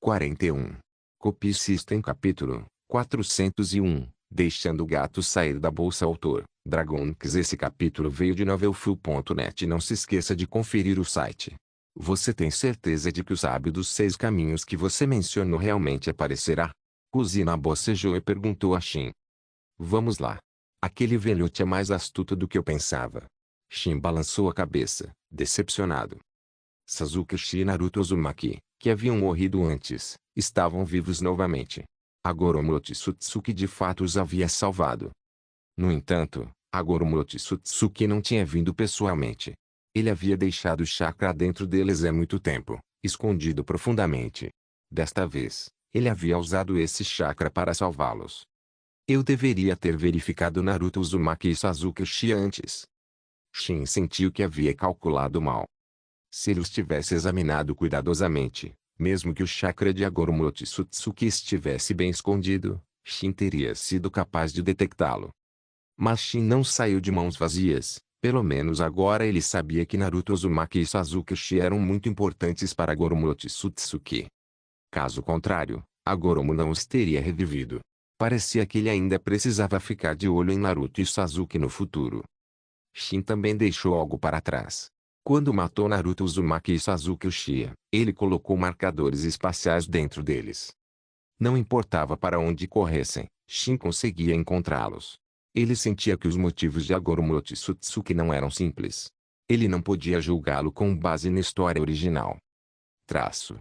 41. Copy System capítulo 401. Deixando o gato sair da bolsa. Autor, Dragonix. Esse capítulo veio de novelfull.net. Não se esqueça de conferir o site. Você tem certeza de que o sábio dos 6 caminhos que você mencionou realmente aparecerá? Kuzina bocejou e perguntou a Shin. Vamos lá. Aquele velhote é mais astuto do que eu pensava. Shin balançou a cabeça, decepcionado. Sasuke e Naruto Uzumaki, que haviam morrido antes, estavam vivos novamente. Agora Momotsutsuki de fato os havia salvado. No entanto, agora Momotsutsuki não tinha vindo pessoalmente. Ele havia deixado o chakra dentro deles há muito tempo, escondido profundamente. Desta vez, ele havia usado esse chakra para salvá-los. Eu deveria ter verificado Naruto Uzumaki e Sasuke antes. Shin sentiu que havia calculado mal. Se ele os tivesse examinado cuidadosamente, mesmo que o chakra de Agoro Momotsutsuki estivesse bem escondido, Shin teria sido capaz de detectá-lo. Mas Shin não saiu de mãos vazias. Pelo menos agora ele sabia que Naruto Uzumaki e Sasuke eram muito importantes para Agoro Momotsutsuki. Caso contrário, Agoromo não os teria revivido. Parecia que ele ainda precisava ficar de olho em Naruto e Sasuke no futuro. Shin também deixou algo para trás. Quando matou Naruto Uzumaki e Sasuke Uchiha, ele colocou marcadores espaciais dentro deles. Não importava para onde corressem, Shin conseguia encontrá-los. Ele sentia que os motivos de Agoro Momotsutsuki não eram simples. Ele não podia julgá-lo com base na história original. Traço.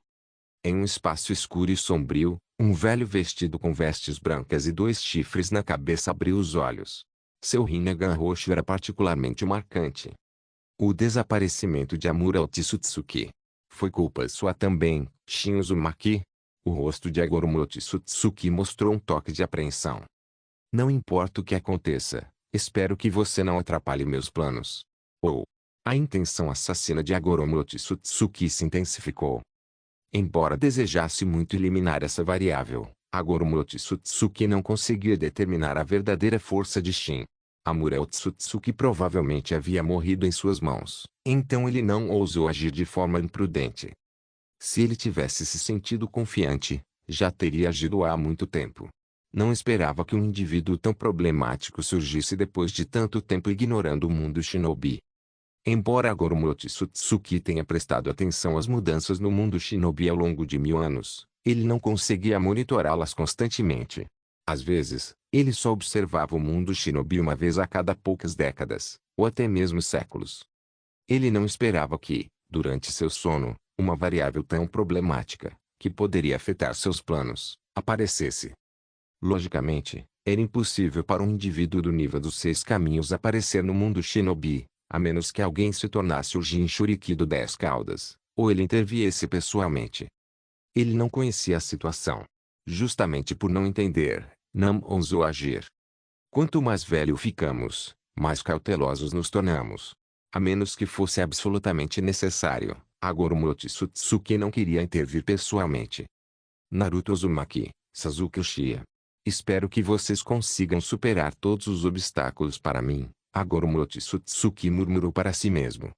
Em um espaço escuro e sombrio, um velho vestido com vestes brancas e 2 chifres na cabeça abriu os olhos. Seu Rinnegan roxo era particularmente marcante. O desaparecimento de Amura Otsutsuki. Foi culpa sua também, Shin Uzumaki? O rosto de Agoro Momotsutsuki mostrou um toque de apreensão. Não importa o que aconteça, espero que você não atrapalhe meus planos. A intenção assassina de Agoro Momotsutsuki se intensificou. Embora desejasse muito eliminar essa variável, Agoro Momotsutsuki não conseguia determinar a verdadeira força de Shin. Amura Otsutsuki provavelmente havia morrido em suas mãos, então ele não ousou agir de forma imprudente. Se ele tivesse se sentido confiante, já teria agido há muito tempo. Não esperava que um indivíduo tão problemático surgisse depois de tanto tempo ignorando o mundo shinobi. Embora Agoro Momotsutsuki tenha prestado atenção às mudanças no mundo shinobi ao longo de 1000 anos, ele não conseguia monitorá-las constantemente. Às vezes, ele só observava o mundo shinobi uma vez a cada poucas décadas, ou até mesmo séculos. Ele não esperava que, durante seu sono, uma variável tão problemática, que poderia afetar seus planos, aparecesse. Logicamente, era impossível para um indivíduo do nível dos 6 caminhos aparecer no mundo shinobi, a menos que alguém se tornasse o Jinchuriki do 10 caudas, ou ele interviesse pessoalmente. Ele não conhecia a situação. Justamente por não entender, não ousou agir. Quanto mais velho ficamos, mais cautelosos nos tornamos. A menos que fosse absolutamente necessário, Agoro Momotsutsuki não queria intervir pessoalmente. Naruto Uzumaki, Sasuke Uchiha. Espero que vocês consigam superar todos os obstáculos para mim, Agoro Momotsutsuki murmurou para si mesmo.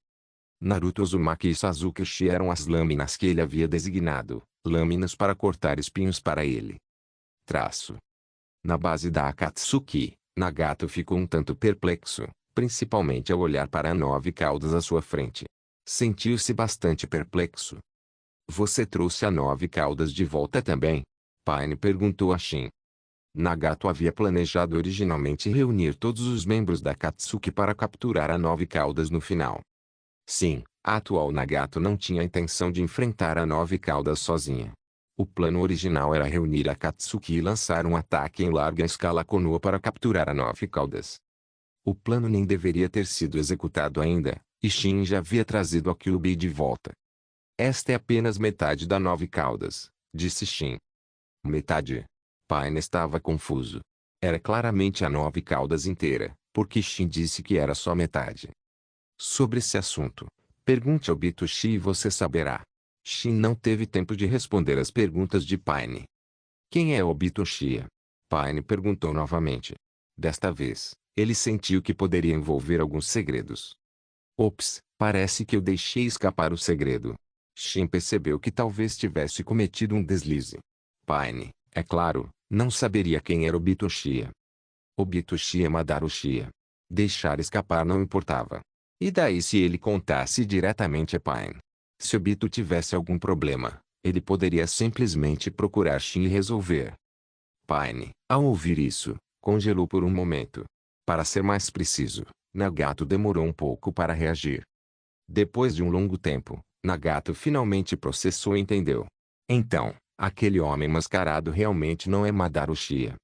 Naruto Uzumaki e Sasuke Uchiha eram as lâminas que ele havia designado, lâminas para cortar espinhos para ele. Traço. Na base da Akatsuki, Nagato ficou um tanto perplexo, principalmente ao olhar para 9 caudas à sua frente. Sentiu-se bastante perplexo. Você trouxe a 9 caudas de volta também? Paine perguntou a Shin. Nagato havia planejado originalmente reunir todos os membros da Akatsuki para capturar a 9 caudas no final. Sim, a atual Nagato não tinha a intenção de enfrentar a 9 caudas sozinha. O plano original era reunir a Akatsuki e lançar um ataque em larga escala a Konoha para capturar a 9 caudas. O plano nem deveria ter sido executado ainda, e Shin já havia trazido a Kyuubi de volta. Esta é apenas metade da 9 caudas, disse Shin. Metade? Paine estava confuso. Era claramente a 9 caudas inteira, porque Shin disse que era só metade. Sobre esse assunto, pergunte ao Bitoshi e você saberá. Shin não teve tempo de responder às perguntas de Paine. Quem é Obito Uchiha? Paine perguntou novamente. Desta vez, ele sentiu que poderia envolver alguns segredos. Ops, parece que eu deixei escapar o segredo. Shin percebeu que talvez tivesse cometido um deslize. Paine, é claro, não saberia quem era Obito Uchiha. Obito Uchiha Madara Uchiha. Deixar escapar não importava. E daí se ele contasse diretamente a Paine? Se Obito tivesse algum problema, ele poderia simplesmente procurar Shin e resolver. Paine, ao ouvir isso, congelou por um momento. Para ser mais preciso, Nagato demorou um pouco para reagir. Depois de um longo tempo, Nagato finalmente processou e entendeu. Então, aquele homem mascarado realmente não é Madara Uchiha.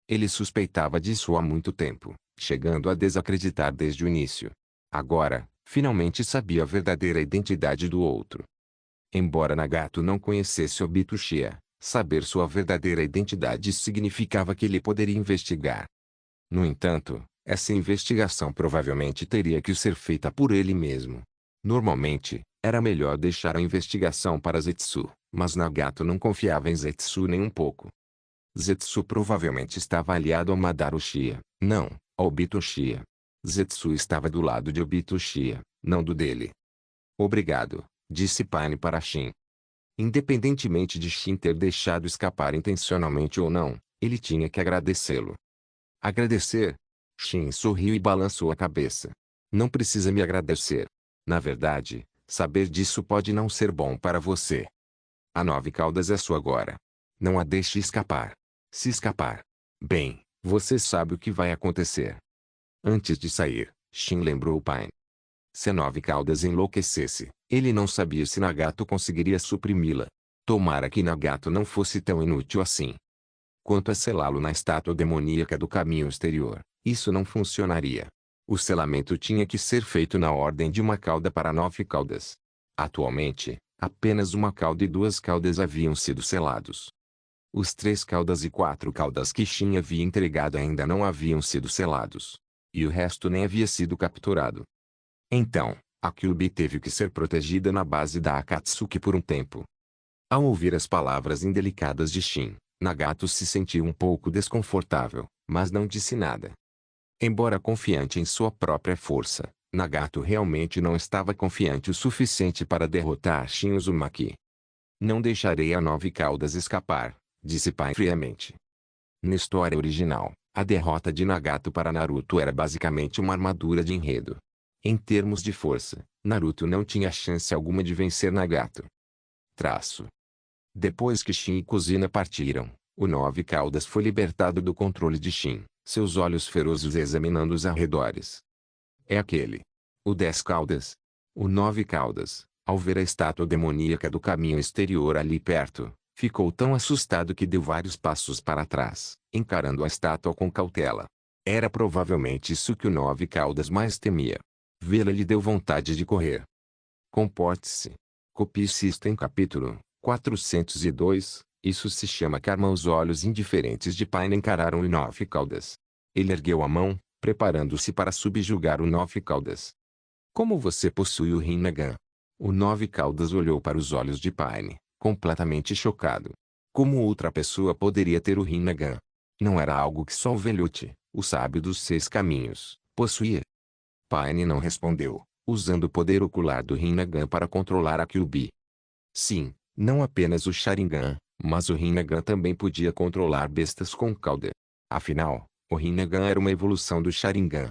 Ele suspeitava disso há muito tempo, chegando a desacreditar desde o início. Agora, finalmente sabia a verdadeira identidade do outro. Embora Nagato não conhecesse Obito Uchiha, saber sua verdadeira identidade significava que ele poderia investigar. No entanto, essa investigação provavelmente teria que ser feita por ele mesmo. Normalmente, era melhor deixar a investigação para Zetsu, mas Nagato não confiava em Zetsu nem um pouco. Zetsu provavelmente estava aliado a Madara Uchiha, não, a Obito Uchiha. Zetsu estava do lado de Obito Uchiha, não do dele. Obrigado, disse Paine para Shin. Independentemente de Shin ter deixado escapar intencionalmente ou não, ele tinha que agradecê-lo. Agradecer? Shin sorriu e balançou a cabeça. Não precisa me agradecer. Na verdade, saber disso pode não ser bom para você. A 9 caudas é sua agora. Não a deixe escapar. Se escapar, bem, você sabe o que vai acontecer. Antes de sair, Shin lembrou Paine. Se a 9 caudas enlouquecesse, ele não sabia se Nagato conseguiria suprimi-la. Tomara que Nagato não fosse tão inútil assim. Quanto a selá-lo na estátua demoníaca do caminho exterior, isso não funcionaria. O selamento tinha que ser feito na ordem de uma cauda para 9 caudas. Atualmente, apenas uma cauda e 2 caudas haviam sido selados. Os 3 caudas e 4 caudas que Shin havia entregado ainda não haviam sido selados. E o resto nem havia sido capturado. Então, a Kyuubi teve que ser protegida na base da Akatsuki por um tempo. Ao ouvir as palavras indelicadas de Shin, Nagato se sentiu um pouco desconfortável, mas não disse nada. Embora confiante em sua própria força, Nagato realmente não estava confiante o suficiente para derrotar Shin Uzumaki. Não deixarei a 9 caudas escapar, disse Pain friamente. Na história original, a derrota de Nagato para Naruto era basicamente uma armadura de enredo. Em termos de força, Naruto não tinha chance alguma de vencer Nagato. Depois que Shin e Kuzina partiram, o 9 caudas foi libertado do controle de Shin, seus olhos ferozes examinando os arredores. É aquele. O 10 caudas. O 9 caudas, ao ver a estátua demoníaca do caminho exterior ali perto, ficou tão assustado que deu vários passos para trás, encarando a estátua com cautela. Era provavelmente isso que o 9 caudas mais temia. Vê-la lhe deu vontade de correr. Comporte-se. Copie System capítulo 402. Isso se chama karma. Os olhos indiferentes de Pain encararam o 9 caudas. Ele ergueu a mão, preparando-se para subjugar o 9 caudas. Como você possui o Rinnegan? O 9 caudas olhou para os olhos de Pain, completamente chocado. Como outra pessoa poderia ter o Rinnegan? Não era algo que só o velhote, o sábio dos 6 caminhos, possuía. Pain não respondeu, usando o poder ocular do Rinnegan para controlar a Kyuubi. Sim, não apenas o Sharingan, mas o Rinnegan também podia controlar bestas com cauda. Afinal, o Rinnegan era uma evolução do Sharingan.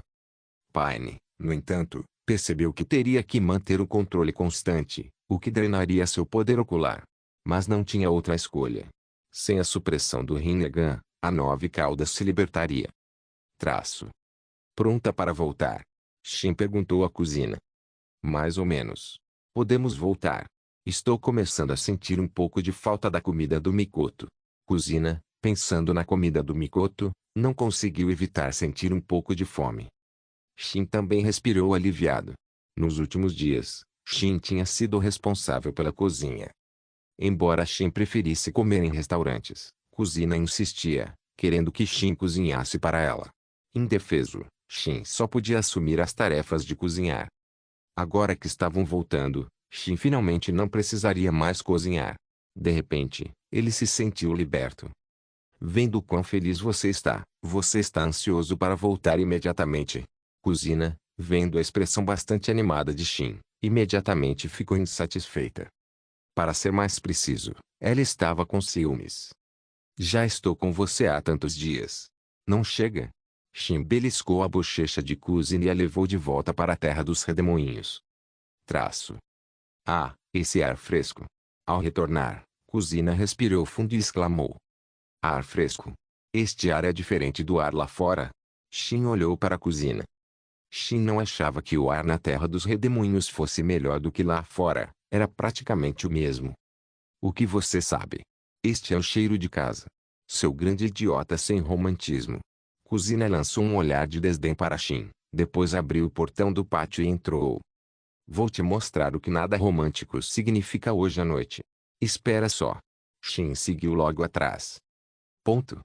Pain, no entanto, percebeu que teria que manter o controle constante, o que drenaria seu poder ocular. Mas não tinha outra escolha. Sem a supressão do Rinnegan, a 9 caudas se libertaria. Pronta para voltar? Shin perguntou à Kuzina. Mais ou menos. Podemos voltar. Estou começando a sentir um pouco de falta da comida do Mikoto. Kuzina, pensando na comida do Mikoto, não conseguiu evitar sentir um pouco de fome. Shin também respirou aliviado. Nos últimos dias, Shin tinha sido responsável pela cozinha. Embora Shin preferisse comer em restaurantes, Kuzina insistia, querendo que Shin cozinhasse para ela. Indefeso, Shin só podia assumir as tarefas de cozinhar. Agora que estavam voltando, Shin finalmente não precisaria mais cozinhar. De repente, ele se sentiu liberto. Vendo o quão feliz você está ansioso para voltar imediatamente. Kuzina, vendo a expressão bastante animada de Shin, imediatamente ficou insatisfeita. Para ser mais preciso, ela estava com ciúmes. Já estou com você há tantos dias. Não chega? Shin beliscou a bochecha de Kuzina e a levou de volta para a terra dos redemoinhos. Ah, esse ar fresco. Ao retornar, Kuzina respirou fundo e exclamou. Ar fresco. Este ar é diferente do ar lá fora. Shin olhou para Kuzina. Shin não achava que o ar na terra dos redemoinhos fosse melhor do que lá fora, era praticamente o mesmo. O que você sabe? Este é o cheiro de casa. Seu grande idiota sem romantismo. Kuzina lançou um olhar de desdém para Shin, depois abriu o portão do pátio e entrou. Vou te mostrar o que nada romântico significa hoje à noite. Espera só. Shin seguiu logo atrás. Ponto.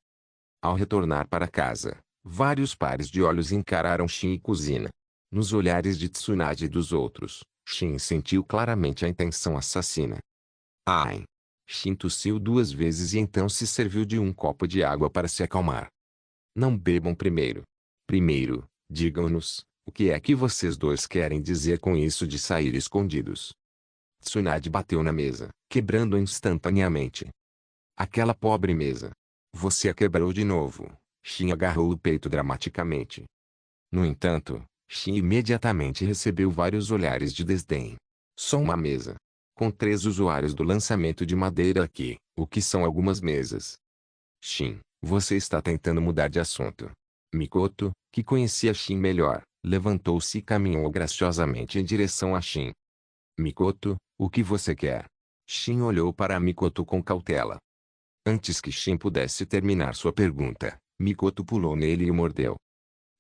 Ao retornar para casa, vários pares de olhos encararam Shin e Kuzina. Nos olhares de Tsunade e dos outros, Shin sentiu claramente a intenção assassina. Ai! Shin tossiu 2 vezes e então se serviu de um copo de água para se acalmar. Não bebam primeiro. Primeiro, digam-nos, o que é que vocês dois querem dizer com isso de sair escondidos? Tsunade bateu na mesa, quebrando-a instantaneamente. Aquela pobre mesa. Você a quebrou de novo. Shin agarrou o peito dramaticamente. No entanto, Shin imediatamente recebeu vários olhares de desdém. Só uma mesa. Com 3 usuários do lançamento de madeira aqui, o que são algumas mesas. Shin, você está tentando mudar de assunto. Mikoto, que conhecia Shin melhor, levantou-se e caminhou graciosamente em direção a Shin. Mikoto, o que você quer? Shin olhou para Mikoto com cautela. Antes que Shin pudesse terminar sua pergunta, Mikoto pulou nele e o mordeu.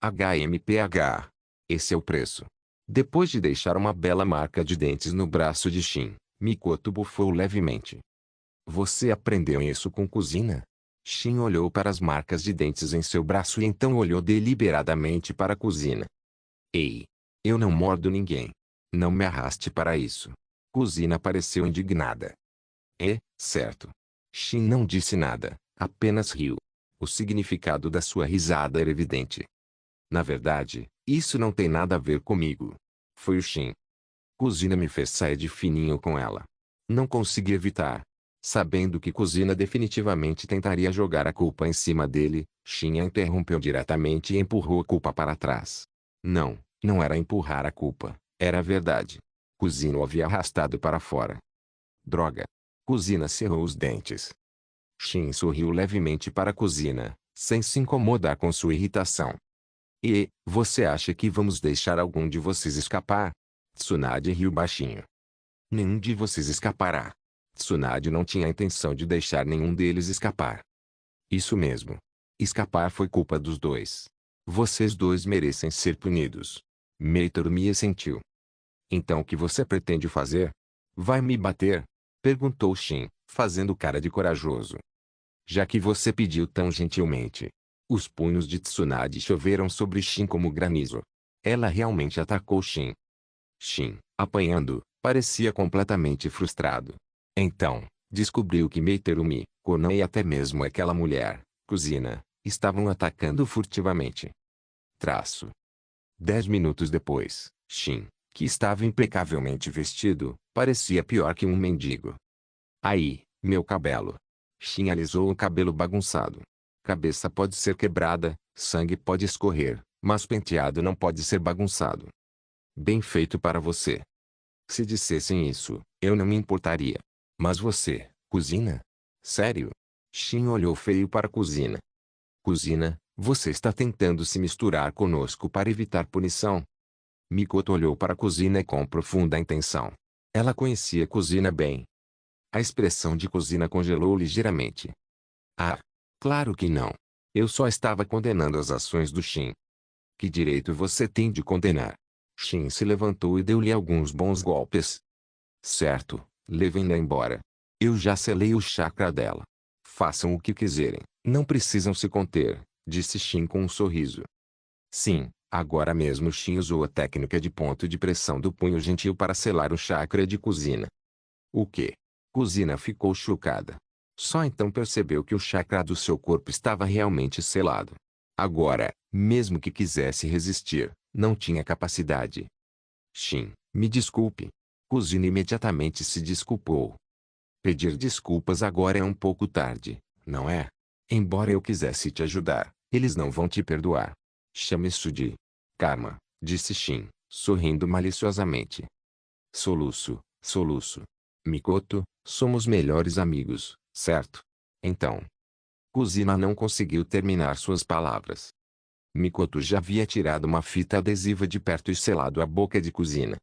HMPH. Esse é o preço. Depois de deixar uma bela marca de dentes no braço de Shin, Mikoto bufou levemente. Você aprendeu isso com Kuzina? Shin olhou para as marcas de dentes em seu braço e então olhou deliberadamente para Kuzina. Ei! Eu não mordo ninguém. Não me arraste para isso. Kuzina pareceu indignada. Certo. Shin não disse nada, apenas riu. O significado da sua risada era evidente. Na verdade, isso não tem nada a ver comigo. Foi o Shin. Kuzina me fez sair de fininho com ela. Não consegui evitar. Sabendo que Kuzina definitivamente tentaria jogar a culpa em cima dele, Shin a interrompeu diretamente e empurrou a culpa para trás. Não, não era empurrar a culpa, era a verdade. Kuzina o havia arrastado para fora. Droga. Kuzina cerrou os dentes. Shin sorriu levemente para Kuzina, sem se incomodar com sua irritação. E, você acha que vamos deixar algum de vocês escapar? Tsunade riu baixinho. Nenhum de vocês escapará. Tsunade não tinha a intenção de deixar nenhum deles escapar. Isso mesmo. Escapar foi culpa dos dois. Vocês dois merecem ser punidos. Meitorumi assentiu. Então o que você pretende fazer? Vai me bater? Perguntou Shin, fazendo cara de corajoso. Já que você pediu tão gentilmente. Os punhos de Tsunade choveram sobre Shin como granizo. Ela realmente atacou Shin. Shin, apanhando, parecia completamente frustrado. Então, descobriu que Meiterumi, Konan e até mesmo aquela mulher, Kuzina, estavam atacando furtivamente. 10 minutos depois, Shin, que estava impecavelmente vestido, parecia pior que um mendigo. Aí, meu cabelo. Shin alisou o cabelo bagunçado. Cabeça pode ser quebrada, sangue pode escorrer, mas penteado não pode ser bagunçado. Bem feito para você. Se dissessem isso, eu não me importaria. Mas você, Kuzina? Sério? Shin olhou feio para Kuzina. Kuzina, você está tentando se misturar conosco para evitar punição? Mikoto olhou para Kuzina com profunda intenção. Ela conhecia Kuzina bem. A expressão de Kuzina congelou ligeiramente. Ah, claro que não. Eu só estava condenando as ações do Shin. Que direito você tem de condenar? Shin se levantou e deu-lhe alguns bons golpes. Certo, levem-na embora. Eu já selei o chakra dela. Façam o que quiserem, não precisam se conter, disse Shin com um sorriso. Sim, agora mesmo Shin usou a técnica de ponto de pressão do punho gentil para selar o chakra de Kuzina. O quê? Kuzina ficou chocada. Só então percebeu que o chakra do seu corpo estava realmente selado. Agora, mesmo que quisesse resistir, não tinha capacidade. Shin, me desculpe. Kuzina imediatamente se desculpou. Pedir desculpas agora é um pouco tarde, não é? Embora eu quisesse te ajudar, eles não vão te perdoar. Chame isso de karma, disse Shin, sorrindo maliciosamente. Soluço, soluço. Mikoto, somos melhores amigos, certo? Então. Kuzina não conseguiu terminar suas palavras. Mikoto já havia tirado uma fita adesiva de perto e selado a boca de Kuzina.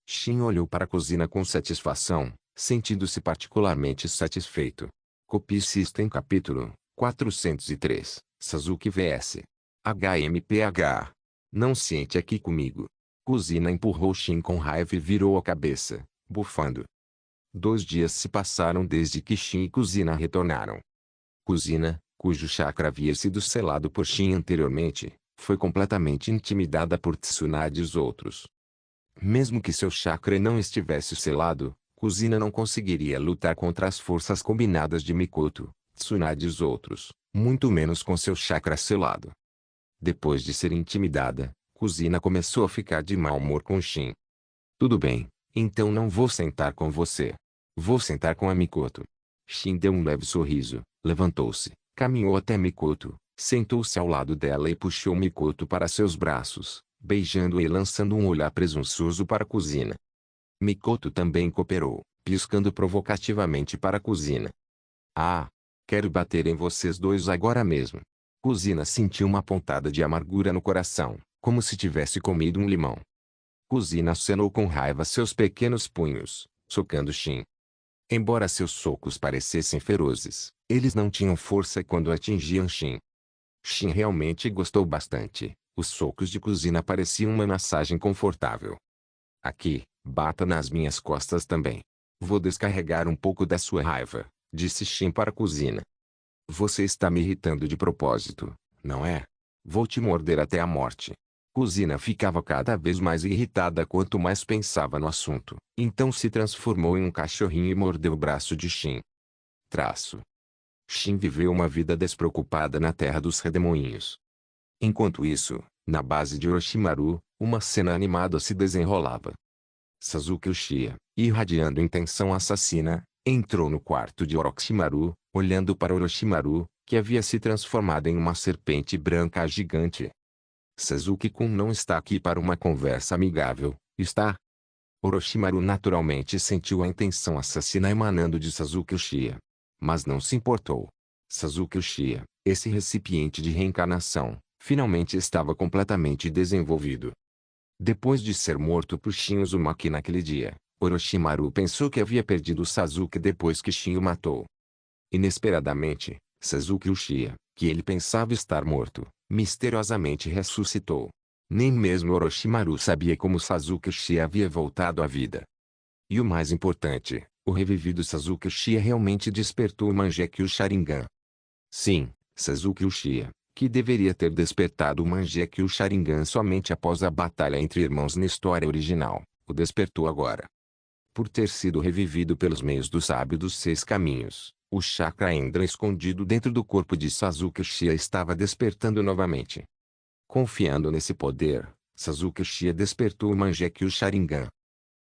Shin olhou para Kuzina com satisfação, sentindo-se particularmente satisfeito. Copy System Capítulo 403, Sasuke vs HMPH. Não sente aqui comigo. Kuzina empurrou Shin com raiva e virou a cabeça, bufando. 2 dias se passaram desde que Shin e Kuzina retornaram. Kuzina, cujo chakra havia sido selado por Shin anteriormente, foi completamente intimidada por Tsunade e os outros. Mesmo que seu chakra não estivesse selado, Kuzina não conseguiria lutar contra as forças combinadas de Mikoto, Tsunade e os outros, muito menos com seu chakra selado. Depois de ser intimidada, Kuzina começou a ficar de mau humor com Shin. Tudo bem, então não vou sentar com você. Vou sentar com a Mikoto. Shin deu um leve sorriso, levantou-se, caminhou até Mikoto, sentou-se ao lado dela e puxou Mikoto para seus braços, beijando-a e lançando um olhar presunçoso para Kuzina. Mikoto também cooperou, piscando provocativamente para Kuzina. Ah! Quero bater em vocês dois agora mesmo. Kuzina sentiu uma pontada de amargura no coração, como se tivesse comido um limão. Kuzina acenou com raiva seus pequenos punhos, socando Shin. Embora seus socos parecessem ferozes, eles não tinham força quando atingiam Shin. Shin realmente gostou bastante. Os socos de Kuzina pareciam uma massagem confortável. Aqui, bata nas minhas costas também. Vou descarregar um pouco da sua raiva, disse Shin para Kuzina. Você está me irritando de propósito, não é? Vou te morder até a morte. Kuzina ficava cada vez mais irritada quanto mais pensava no assunto. Então se transformou em um cachorrinho e mordeu o braço de Shin. Shin viveu uma vida despreocupada na terra dos redemoinhos. Enquanto isso, na base de Orochimaru, uma cena animada se desenrolava. Sasuke Uchiha, irradiando intenção assassina, entrou no quarto de Orochimaru, olhando para Orochimaru, que havia se transformado em uma serpente branca gigante. Sasuke-kun não está aqui para uma conversa amigável, está? Orochimaru naturalmente sentiu a intenção assassina emanando de Sasuke Uchiha. Mas não se importou. Sasuke Uchiha, esse recipiente de reencarnação, finalmente estava completamente desenvolvido. Depois de ser morto por Shin Uzumaki naquele dia, Orochimaru pensou que havia perdido Sasuke depois que Shin o matou. Inesperadamente, Sasuke Uchiha, que ele pensava estar morto, misteriosamente ressuscitou. Nem mesmo Orochimaru sabia como Sasuke Uchiha havia voltado à vida. E o mais importante, o revivido Sasuke Uchiha realmente despertou o Mangekyou Sharingan. Sim, Sasuke Uchiha, que deveria ter despertado o Mangekyou Sharingan somente após a batalha entre irmãos na história original, o despertou agora. Por ter sido revivido pelos meios do sábio dos 6 caminhos, o chakra Endra escondido dentro do corpo de Sasuke Uchiha estava despertando novamente. Confiando nesse poder, Sasuke Uchiha despertou o Mangekyou Sharingan.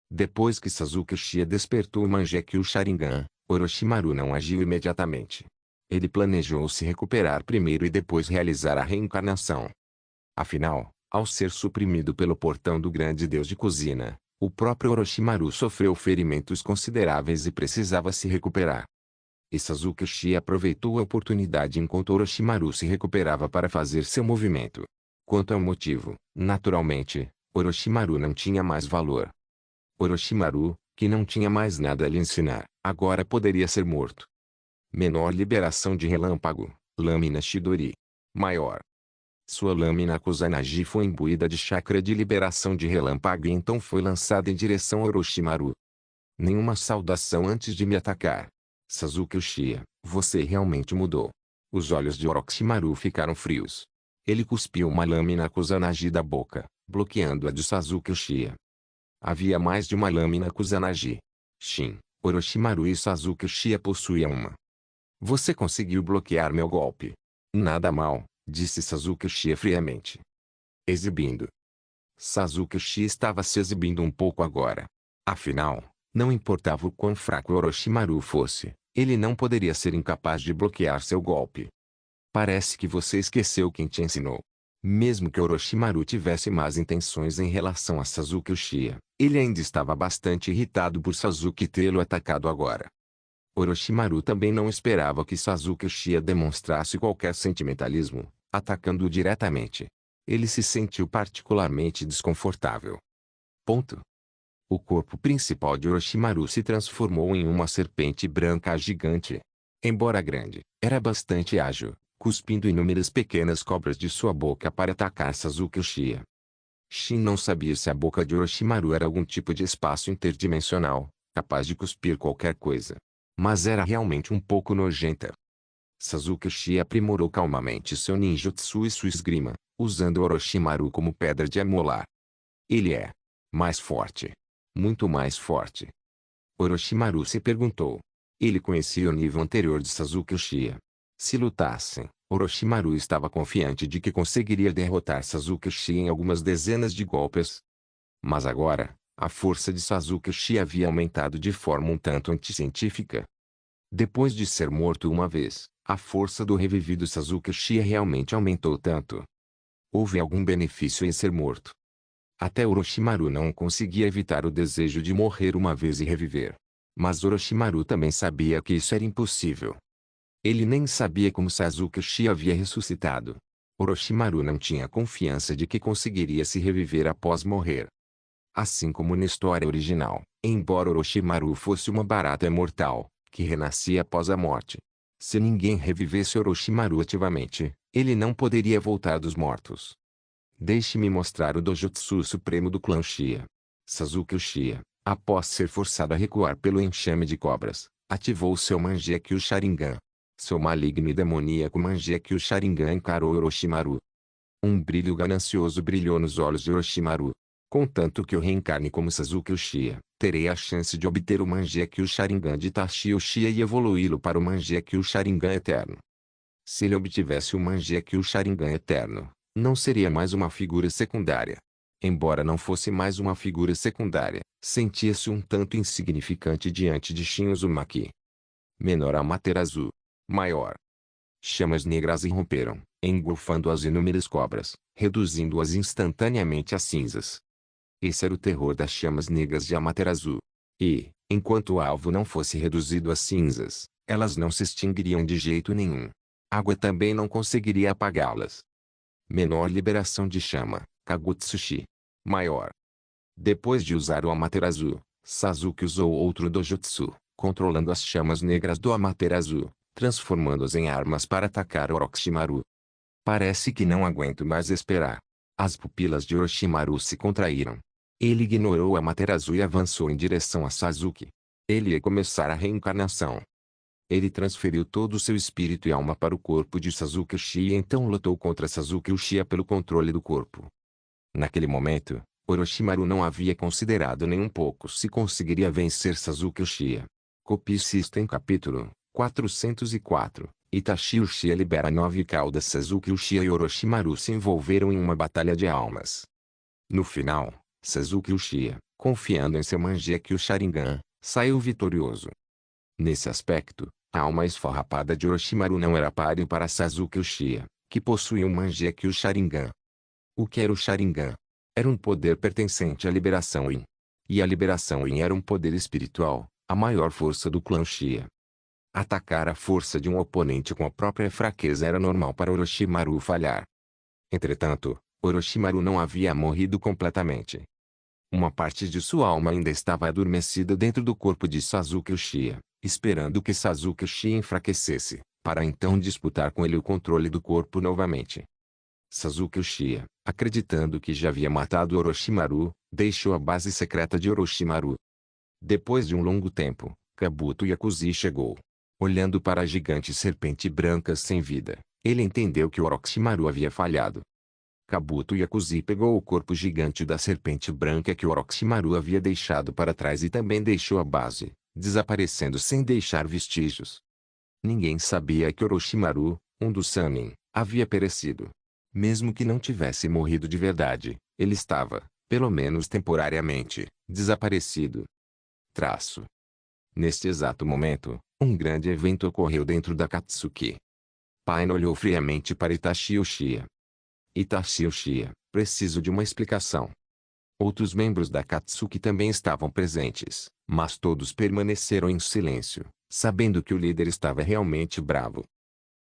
Depois que Sasuke Uchiha despertou o Mangekyou Sharingan, Orochimaru não agiu imediatamente. Ele planejou se recuperar primeiro e depois realizar a reencarnação. Afinal, ao ser suprimido pelo portão do grande deus de Kuzina, o próprio Orochimaru sofreu ferimentos consideráveis e precisava se recuperar. E Sasuke Uchiha aproveitou a oportunidade enquanto Orochimaru se recuperava para fazer seu movimento. Quanto ao motivo, naturalmente, Orochimaru não tinha mais valor. Orochimaru, que não tinha mais nada a lhe ensinar, agora poderia ser morto. Menor liberação de relâmpago, lâmina Chidori. Maior. Sua lâmina Kusanagi foi imbuída de chakra de liberação de relâmpago e então foi lançada em direção a Orochimaru. Nenhuma saudação antes de me atacar. Sasuke Uchiha, você realmente mudou. Os olhos de Orochimaru ficaram frios. Ele cuspiu uma lâmina Kusanagi da boca, bloqueando a de Sasuke Uchiha. Havia mais de uma lâmina Kusanagi. Shin, Orochimaru e Sasuke Uchiha possuíam uma. Você conseguiu bloquear meu golpe. Nada mal, disse Sasuke Uchiha friamente. Exibindo. Sasuke Uchiha estava se exibindo um pouco agora. Afinal, Não importava o quão fraco Orochimaru fosse, ele não poderia ser incapaz de bloquear seu golpe. Parece que você esqueceu quem te ensinou. Mesmo que Orochimaru tivesse más intenções em relação a Sasuke Uchiha, ele ainda estava bastante irritado por Sasuke tê-lo atacado agora. Orochimaru também não esperava que Sasuke Uchiha demonstrasse qualquer sentimentalismo, atacando-o diretamente. Ele se sentiu particularmente desconfortável. Ponto. O corpo principal de Orochimaru se transformou em uma serpente branca gigante. Embora grande, era bastante ágil, cuspindo inúmeras pequenas cobras de sua boca para atacar Sasuke Uchiha. Shin não sabia se a boca de Orochimaru era algum tipo de espaço interdimensional, capaz de cuspir qualquer coisa. Mas era realmente um pouco nojenta. Sasuke Uchiha aprimorou calmamente seu ninjutsu e sua esgrima, usando Orochimaru como pedra de amolar. Ele é mais forte. Muito mais forte. Orochimaru se perguntou. Ele conhecia o nível anterior de Sasuke Uchiha. Se lutassem, Orochimaru estava confiante de que conseguiria derrotar Sasuke Uchiha em algumas dezenas de golpes. Mas agora, a força de Sasuke Uchiha havia aumentado de forma um tanto anticientífica. Depois de ser morto uma vez, a força do revivido Sasuke Uchiha realmente aumentou tanto. Houve algum benefício em ser morto? Até Orochimaru não conseguia evitar o desejo de morrer uma vez e reviver. Mas Orochimaru também sabia que isso era impossível. Ele nem sabia como Sasuke Uchiha havia ressuscitado. Orochimaru não tinha confiança de que conseguiria se reviver após morrer. Assim como na história original, embora Orochimaru fosse uma barata imortal, que renascia após a morte. Se ninguém revivesse Orochimaru ativamente, ele não poderia voltar dos mortos. Deixe-me mostrar o Dojutsu Supremo do clã Uchiha. Sasuke Uchiha, após ser forçado a recuar pelo enxame de cobras, ativou seu Mangekyou Sharingan. Seu maligno e demoníaco Mangekyou Sharingan encarou Orochimaru. Um brilho ganancioso brilhou nos olhos de Orochimaru. Contanto que eu reencarne como Sasuke Uchiha, terei a chance de obter o Mangekyou Sharingan de Itachi Uchiha e evoluí-lo para o Mangekyou Sharingan Eterno. Se ele obtivesse o Mangekyou Sharingan Eterno, não seria mais uma figura secundária. Embora não fosse mais uma figura secundária, sentia-se um tanto insignificante diante de Shin Uzumaki. Menor Amaterasu. Maior. Chamas negras irromperam, engolfando as inúmeras cobras, reduzindo-as instantaneamente a cinzas. Esse era o terror das chamas negras de Amaterasu. E, enquanto o alvo não fosse reduzido a cinzas, elas não se extinguiriam de jeito nenhum. Água também não conseguiria apagá-las. Menor liberação de chama, Kagutsushi. Maior. Depois de usar o Amaterasu, Sasuke usou outro dojutsu, controlando as chamas negras do Amaterasu, transformando-as em armas para atacar Orochimaru. Parece que não aguento mais esperar. As pupilas de Orochimaru se contraíram. Ele ignorou o Amaterasu e avançou em direção a Sasuke. Ele ia começar a reencarnação. Ele transferiu todo o seu espírito e alma para o corpo de Sasuke Uchiha e então lutou contra Sasuke Uchiha pelo controle do corpo. Naquele momento, Orochimaru não havia considerado nem um pouco se conseguiria vencer Sasuke Uchiha. Copy System Capítulo 404. Itachi Uchiha libera 9 caudas. Sasuke Uchiha e Orochimaru se envolveram em uma batalha de almas. No final, Sasuke Uchiha, confiando em seu Mangekyou Sharingan, saiu vitorioso. Nesse aspecto, a alma esfarrapada de Orochimaru não era páreo para Sasuke Uchiha, que possuía um Mangekyou Sharingan. O que era o Sharingan? Era um poder pertencente à Liberação Yin. E a Liberação Yin era um poder espiritual, a maior força do clã Uchiha. Atacar a força de um oponente com a própria fraqueza era normal para Orochimaru falhar. Entretanto, Orochimaru não havia morrido completamente. Uma parte de sua alma ainda estava adormecida dentro do corpo de Sasuke Uchiha, esperando que Sasuke Uchiha enfraquecesse, para então disputar com ele o controle do corpo novamente. Sasuke Uchiha, acreditando que já havia matado Orochimaru, deixou a base secreta de Orochimaru. Depois de um longo tempo, Kabuto Yakuzi chegou. Olhando para a gigante serpente branca sem vida, ele entendeu que Orochimaru havia falhado. Kabuto Yakuzi pegou o corpo gigante da serpente branca que Orochimaru havia deixado para trás e também deixou a base, desaparecendo sem deixar vestígios. Ninguém sabia que Orochimaru, um dos Sannin, havia perecido. Mesmo que não tivesse morrido de verdade, ele estava, pelo menos temporariamente, desaparecido. Traço. Neste exato momento, um grande evento ocorreu dentro da Akatsuki. Pain olhou friamente para Itachi Uchiha. Itachi Uchiha, preciso de uma explicação. Outros membros da Akatsuki também estavam presentes, mas todos permaneceram em silêncio, sabendo que o líder estava realmente bravo.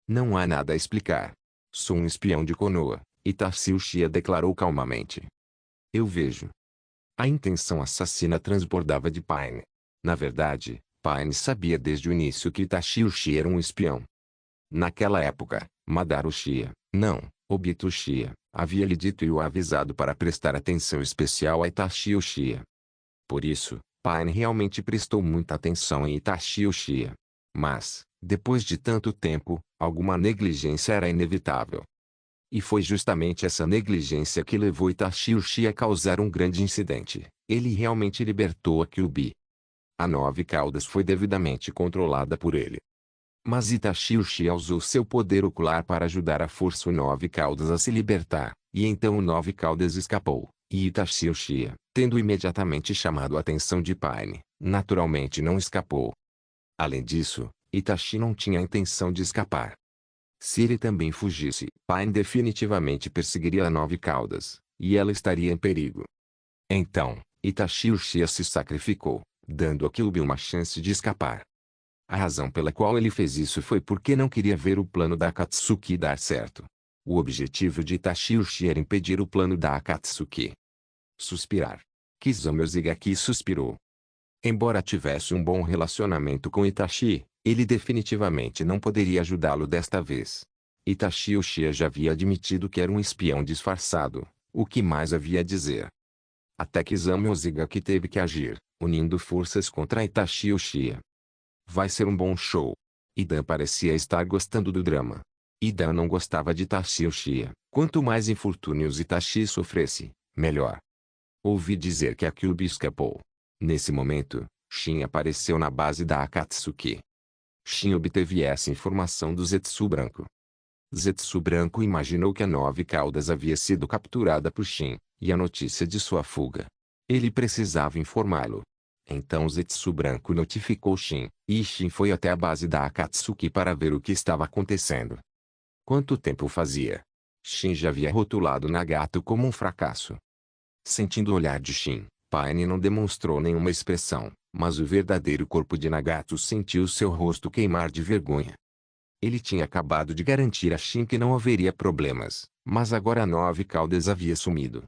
Não há nada a explicar. Sou um espião de Konoha, Itachi Uchiha declarou calmamente. Eu vejo. A intenção assassina transbordava de Pain. Na verdade, Pain sabia desde o início que Itachi Uchiha era um espião. Naquela época, Madara Uchiha, não, Obito Uchiha, havia lhe dito e o avisado para prestar atenção especial a Itachi Uchiha. Por isso, Pain realmente prestou muita atenção em Itachi Uchiha. Mas, depois de tanto tempo, alguma negligência era inevitável. E foi justamente essa negligência que levou Itachi Uchiha a causar um grande incidente. Ele realmente libertou a Kyuubi. A Nove Caudas foi devidamente controlada por ele. Mas Itachi Uchiha usou seu poder ocular para ajudar a força o Nove Caudas a se libertar, e então o Nove Caudas escapou, e Itachi Uchiha, tendo imediatamente chamado a atenção de Pain, naturalmente não escapou. Além disso, Itachi não tinha a intenção de escapar. Se ele também fugisse, Pain definitivamente perseguiria a Nove Caudas, e ela estaria em perigo. Então, Itachi Uchiha se sacrificou, dando a Kyuubi uma chance de escapar. A razão pela qual ele fez isso foi porque não queria ver o plano da Akatsuki dar certo. O objetivo de Itachi Uchiha era impedir o plano da Akatsuki. Suspirar. Kizaru Ozigaki suspirou. Embora tivesse um bom relacionamento com Itachi, ele definitivamente não poderia ajudá-lo desta vez. Itachi Uchiha já havia admitido que era um espião disfarçado. O que mais havia a dizer? Até Kizaru Ozigaki teve que agir, unindo forças contra Itachi Uchiha. Vai ser um bom show. Idan parecia estar gostando do drama. Idan não gostava de Itachi Uchiha. Quanto mais infortúnios Itachi sofresse, melhor. Ouvi dizer que a Kyuubi escapou. Nesse momento, Shin apareceu na base da Akatsuki. Shin obteve essa informação do Zetsu Branco. Zetsu Branco imaginou que a Nove Caudas havia sido capturada por Shin, e a notícia de sua fuga. Ele precisava informá-lo. Então Zetsu Branco notificou Shin, e Shin foi até a base da Akatsuki para ver o que estava acontecendo. Quanto tempo fazia? Shin já havia rotulado Nagato como um fracasso. Sentindo o olhar de Shin, Pain não demonstrou nenhuma expressão, mas o verdadeiro corpo de Nagato sentiu seu rosto queimar de vergonha. Ele tinha acabado de garantir a Shin que não haveria problemas, mas agora a Nove Caudas havia sumido.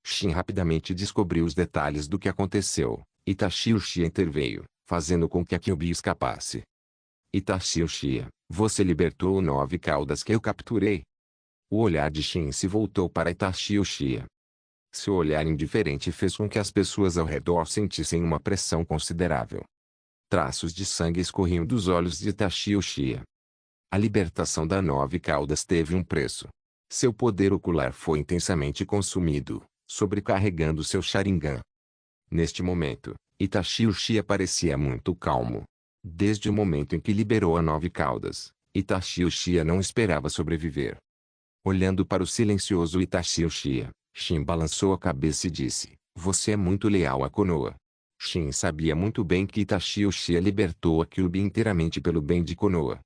Shin rapidamente descobriu os detalhes do que aconteceu. Itachi Uchiha interveio, fazendo com que a Kyuubi escapasse. Itachi Uchiha, você libertou o Nove Caudas que eu capturei? O olhar de Shin se voltou para Itachi Uchiha. Seu olhar indiferente fez com que as pessoas ao redor sentissem uma pressão considerável. Traços de sangue escorriam dos olhos de Itachi Uchiha. A libertação da Nove Caudas teve um preço. Seu poder ocular foi intensamente consumido, sobrecarregando seu Sharingan. Neste momento, Itachi Uchiha parecia muito calmo. Desde o momento em que liberou a Nove Caudas, Itachi Uchiha não esperava sobreviver. Olhando para o silencioso Itachi Uchiha, Shin balançou a cabeça e disse, você é muito leal a Konoha. Shin sabia muito bem que Itachi Uchiha libertou a Kyuubi inteiramente pelo bem de Konoha.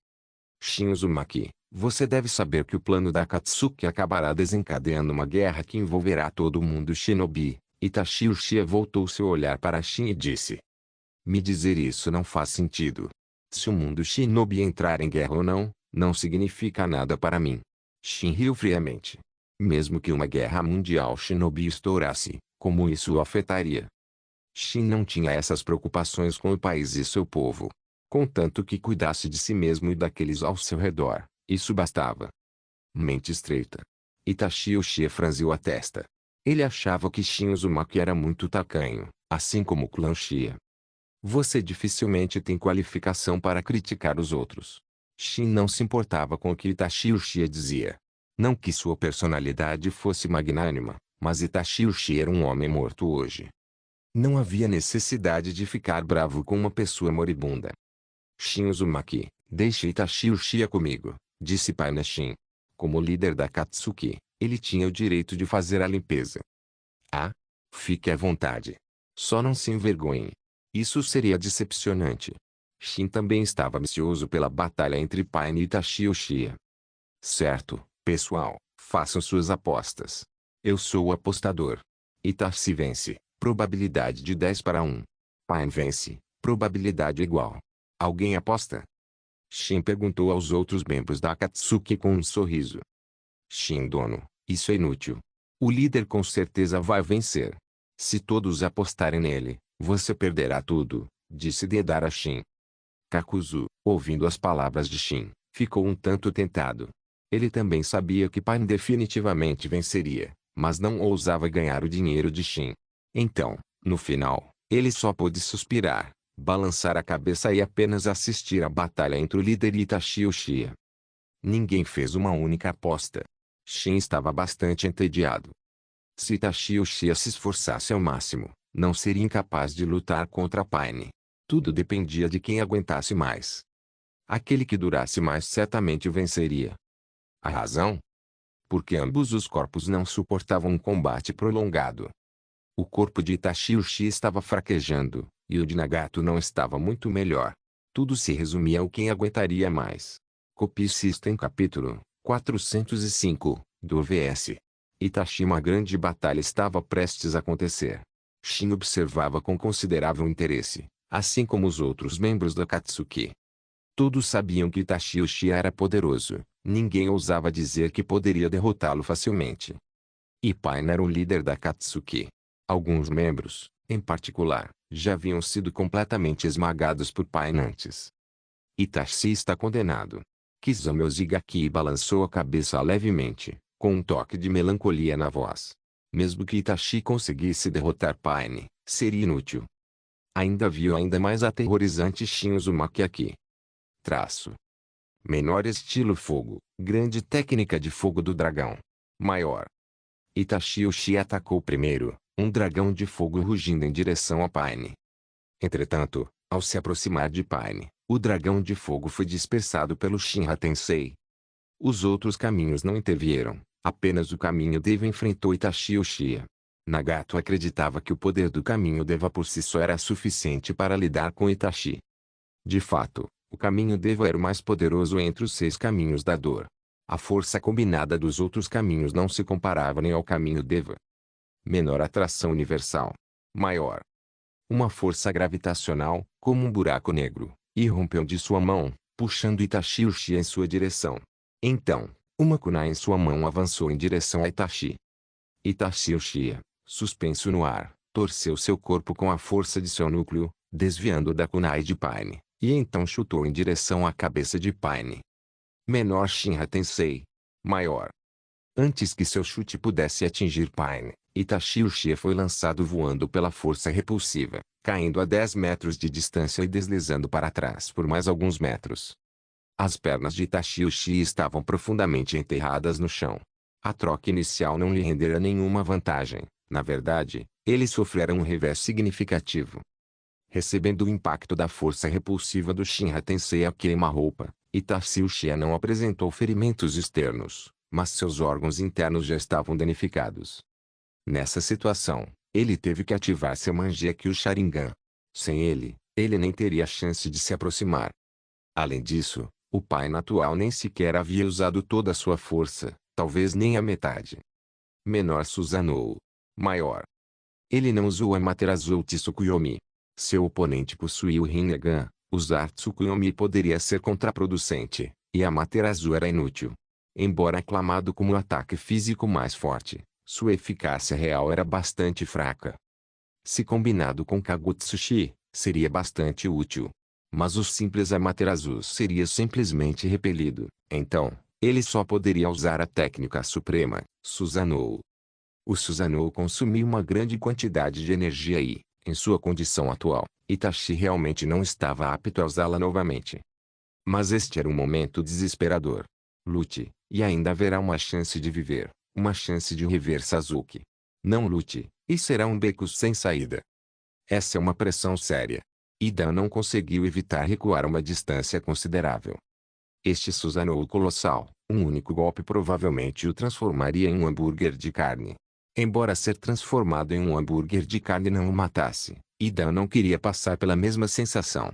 Shin Uzumaki, você deve saber que o plano da Akatsuki acabará desencadeando uma guerra que envolverá todo o mundo shinobi. Itachi Uchiha voltou seu olhar para Shin e disse. Me dizer isso não faz sentido. Se o mundo shinobi entrar em guerra ou não, não significa nada para mim. Shin riu friamente. Mesmo que uma guerra mundial shinobi estourasse, como isso o afetaria? Shin não tinha essas preocupações com o país e seu povo. Contanto que cuidasse de si mesmo e daqueles ao seu redor, isso bastava. Mente estreita. Itachi Uchiha franziu a testa. Ele achava que Shin Uzumaki era muito tacanho, assim como o clã Uchiha. Você dificilmente tem qualificação para criticar os outros. Shin não se importava com o que Itachi Uchiha dizia. Não que sua personalidade fosse magnânima, mas Itachi Uchiha era um homem morto hoje. Não havia necessidade de ficar bravo com uma pessoa moribunda. Shin Uzumaki, deixe Itachi Uchiha comigo, disse Pain Shin. Como líder da Akatsuki, ele tinha o direito de fazer a limpeza. Ah? Fique à vontade. Só não se envergonhe. Isso seria decepcionante. Shin também estava ansioso pela batalha entre Pain e Itachi Uchiha. Certo, pessoal, façam suas apostas. Eu sou o apostador. Itachi vence, probabilidade de 10 para 1. Pain vence, probabilidade igual. Alguém aposta? Shin perguntou aos outros membros da Akatsuki com um sorriso. Shin, dono, isso é inútil. O líder com certeza vai vencer. Se todos apostarem nele, você perderá tudo, disse Deidara Shin. Kakuzu, ouvindo as palavras de Shin, ficou um tanto tentado. Ele também sabia que Pain definitivamente venceria, mas não ousava ganhar o dinheiro de Shin. Então, no final, ele só pôde suspirar, balançar a cabeça e apenas assistir à batalha entre o líder e Itachi Uchiha. Ninguém fez uma única aposta. Shin estava bastante entediado. Se Itachi Uchiha se esforçasse ao máximo, não seria incapaz de lutar contra Pain. Tudo dependia de quem aguentasse mais. Aquele que durasse mais certamente venceria. A razão? Porque ambos os corpos não suportavam um combate prolongado. O corpo de Itachi Uchiha estava fraquejando, e o de Nagato não estava muito melhor. Tudo se resumia ao quem aguentaria mais. Copy System Capítulo 405, do OVS. Itachi. Uma grande batalha estava prestes a acontecer. Shin observava com considerável interesse, assim como os outros membros da Akatsuki. Todos sabiam que Itachi Uchiha era poderoso, ninguém ousava dizer que poderia derrotá-lo facilmente. E Pain era o líder da Akatsuki. Alguns membros, em particular, já haviam sido completamente esmagados por Pain antes. Itachi está condenado. Kisame Ozigaki balançou a cabeça levemente, com um toque de melancolia na voz. Mesmo que Itachi conseguisse derrotar Pain, seria inútil. Ainda viu ainda mais aterrorizante Shin Uzumaki aqui. Traço. Menor estilo fogo, grande técnica de fogo do dragão. Maior. Itachi Uchiha atacou primeiro, um dragão de fogo rugindo em direção a Pain. Entretanto, ao se aproximar de Pain, o dragão de fogo foi dispersado pelo Shinra Tensei. Os outros caminhos não intervieram, apenas o caminho Deva enfrentou Itachi Uchiha. Nagato acreditava que o poder do caminho Deva por si só era suficiente para lidar com Itachi. De fato, o caminho Deva era o mais poderoso entre os 6 caminhos da dor. A força combinada dos outros caminhos não se comparava nem ao caminho Deva. Menor atração universal. Maior. Uma força gravitacional, como um buraco negro, irrompeu de sua mão, puxando Itachi Uchiha em sua direção. Então, uma kunai em sua mão avançou em direção a Itachi. Itachi Uchiha, suspenso no ar, torceu seu corpo com a força de seu núcleo, desviando da kunai de Pain, e então chutou em direção à cabeça de Pain. Menor Shinra Tensei. Maior. Antes que seu chute pudesse atingir Pain, Itachi Uchiha foi lançado voando pela força repulsiva, caindo a 10 metros de distância e deslizando para trás por mais alguns metros. As pernas de Itachi Uchiha estavam profundamente enterradas no chão. A troca inicial não lhe rendera nenhuma vantagem, na verdade, ele sofrera um revés significativo. Recebendo o impacto da força repulsiva do Shinra Tensei a queima-roupa, Itachi Uchiha não apresentou ferimentos externos, mas seus órgãos internos já estavam danificados. Nessa situação, ele teve que ativar seu Mangekyou Sharingan. Sem ele, ele nem teria chance de se aproximar. Além disso, o Pain atual nem sequer havia usado toda a sua força, talvez nem a metade. Menor Susanoo. Maior. Ele não usou a Amaterasu Tsukuyomi. Seu oponente possuía o Rinnegan, usar Tsukuyomi poderia ser contraproducente, e a Amaterasu era inútil. Embora aclamado como o ataque físico mais forte, sua eficácia real era bastante fraca. Se combinado com Kagutsuchi, seria bastante útil. Mas o simples Amaterasu seria simplesmente repelido, então, ele só poderia usar a técnica suprema, Susanoo. O Susanoo consumia uma grande quantidade de energia e, em sua condição atual, Itachi realmente não estava apto a usá-la novamente. Mas este era um momento desesperador. Lute, e ainda haverá uma chance de viver, uma chance de rever Sasuke. Não lute, e será um beco sem saída. Essa é uma pressão séria. Ida não conseguiu evitar recuar uma distância considerável. Este Susanoo colossal, um único golpe provavelmente o transformaria em um hambúrguer de carne. Embora ser transformado em um hambúrguer de carne não o matasse, Dan não queria passar pela mesma sensação.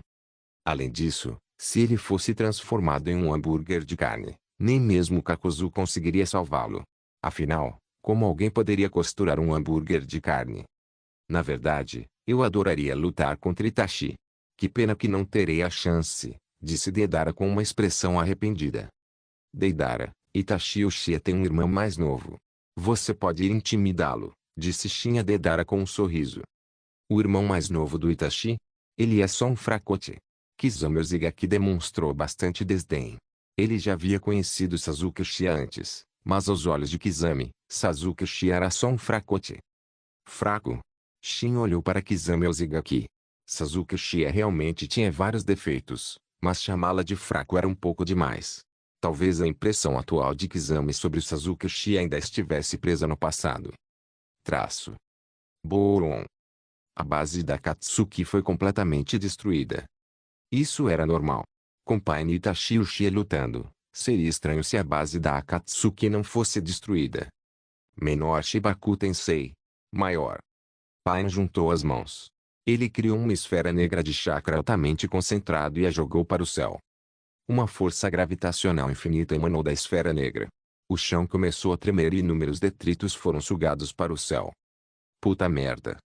Além disso, se ele fosse transformado em um hambúrguer de carne, nem mesmo Kakuzu conseguiria salvá-lo. Afinal, como alguém poderia costurar um hambúrguer de carne? Na verdade, eu adoraria lutar contra Itachi. Que pena que não terei a chance, disse Deidara com uma expressão arrependida. Deidara, Itachi Uchiha tem um irmão mais novo. Você pode ir intimidá-lo, disse Shin a Deidara com um sorriso. O irmão mais novo do Itachi? Ele é só um fracote. Kizame Ozigaki demonstrou bastante desdém. Ele já havia conhecido Sasuke Uchiha antes, mas aos olhos de Kizame, Sasuke Uchiha era só um fracote. Fraco? Shin olhou para Kizame Ozigaki. Sasuke Uchiha realmente tinha vários defeitos, mas chamá-la de fraco era um pouco demais. Talvez a impressão atual de Kizame sobre Sasuke Uchiha ainda estivesse presa no passado. Traço. Boron. A base da Akatsuki foi completamente destruída. Isso era normal. Com Pain e Itachi Uchiha lutando, seria estranho se a base da Akatsuki não fosse destruída. Menor Shibaku Tensei. Maior. Pain juntou as mãos. Ele criou uma esfera negra de chakra altamente concentrado e a jogou para o céu. Uma força gravitacional infinita emanou da esfera negra. O chão começou a tremer e inúmeros detritos foram sugados para o céu. Puta merda.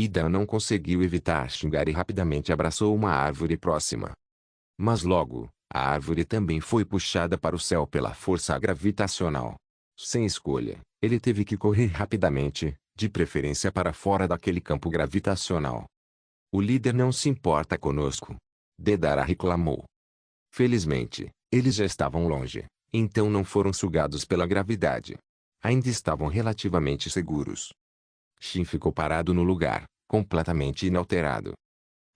Dan não conseguiu evitar xingar e rapidamente abraçou uma árvore próxima. Mas logo, a árvore também foi puxada para o céu pela força gravitacional. Sem escolha, ele teve que correr rapidamente, de preferência para fora daquele campo gravitacional. O líder não se importa conosco. Deidara reclamou. Felizmente, eles já estavam longe, então não foram sugados pela gravidade. Ainda estavam relativamente seguros. Shin ficou parado no lugar, completamente inalterado.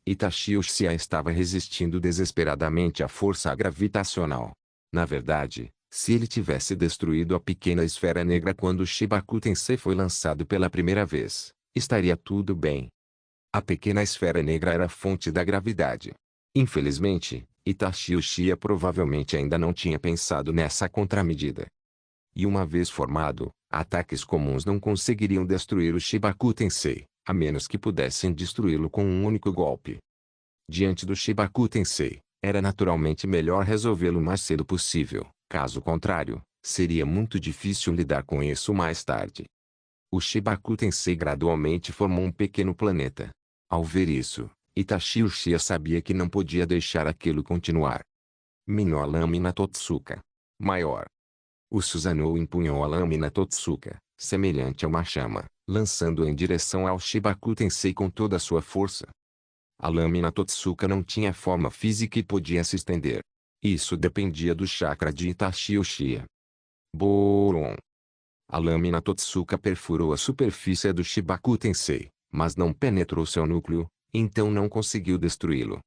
Itachi Uchiha estava resistindo desesperadamente à força gravitacional. Na verdade, se ele tivesse destruído a pequena esfera negra quando Shibaku Tensei foi lançado pela primeira vez, estaria tudo bem. A pequena esfera negra era a fonte da gravidade. Infelizmente, Itachi Uchiha provavelmente ainda não tinha pensado nessa contramedida. E uma vez formado, ataques comuns não conseguiriam destruir o Shibaku Tensei, a menos que pudessem destruí-lo com um único golpe. Diante do Shibaku Tensei, era naturalmente melhor resolvê-lo o mais cedo possível, caso contrário, seria muito difícil lidar com isso mais tarde. O Shibaku Tensei gradualmente formou um pequeno planeta. Ao ver isso, Itachi Uchiha sabia que não podia deixar aquilo continuar. Menor lâmina Totsuka. Maior. O Susanoo empunhou a lâmina Totsuka, semelhante a uma chama, lançando-a em direção ao Shibaku Tensei com toda a sua força. A lâmina Totsuka não tinha forma física e podia se estender. Isso dependia do chakra de Itachi Uchiha. Boron. A lâmina Totsuka perfurou a superfície do Shibaku Tensei, mas não penetrou seu núcleo, então não conseguiu destruí-lo.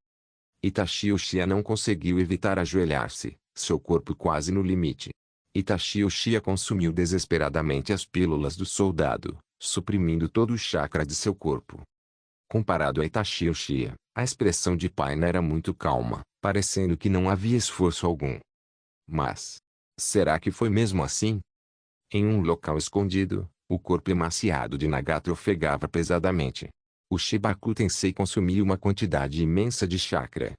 Itachi Uchiha não conseguiu evitar ajoelhar-se, seu corpo quase no limite. Itachi Uchiha consumiu desesperadamente as pílulas do soldado, suprimindo todo o chakra de seu corpo. Comparado a Itachi Uchiha, a expressão de Pain era muito calma, parecendo que não havia esforço algum. Mas, será que foi mesmo assim? Em um local escondido, o corpo emaciado de Nagato ofegava pesadamente. O Shibaku Tensei consumia uma quantidade imensa de chakra.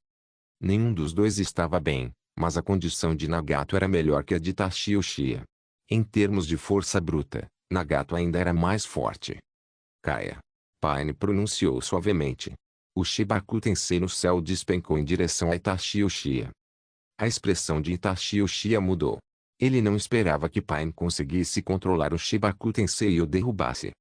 Nenhum dos dois estava bem, mas a condição de Nagato era melhor que a de Itachi Uchiha. Em termos de força bruta, Nagato ainda era mais forte. Caia. Pain pronunciou suavemente. O Shibaku Tensei no céu despencou em direção a Itachi Uchiha. A expressão de Itachi Uchiha mudou. Ele não esperava que Pain conseguisse controlar o Shibaku Tensei e o derrubasse.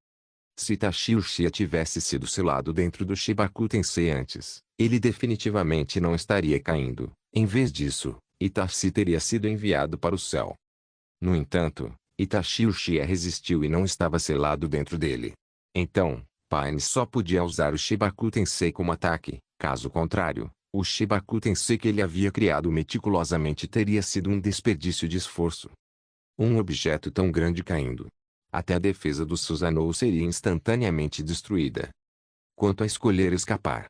Se Itachi Uchiha tivesse sido selado dentro do Shibaku Tensei antes, ele definitivamente não estaria caindo. Em vez disso, Itachi teria sido enviado para o céu. No entanto, Itachi Uchiha resistiu e não estava selado dentro dele. Então, Pain só podia usar o Shibaku Tensei como ataque, caso contrário, o Shibaku Tensei que ele havia criado meticulosamente teria sido um desperdício de esforço. Um objeto tão grande caindo. Até a defesa do Susanoo seria instantaneamente destruída. Quanto a escolher escapar,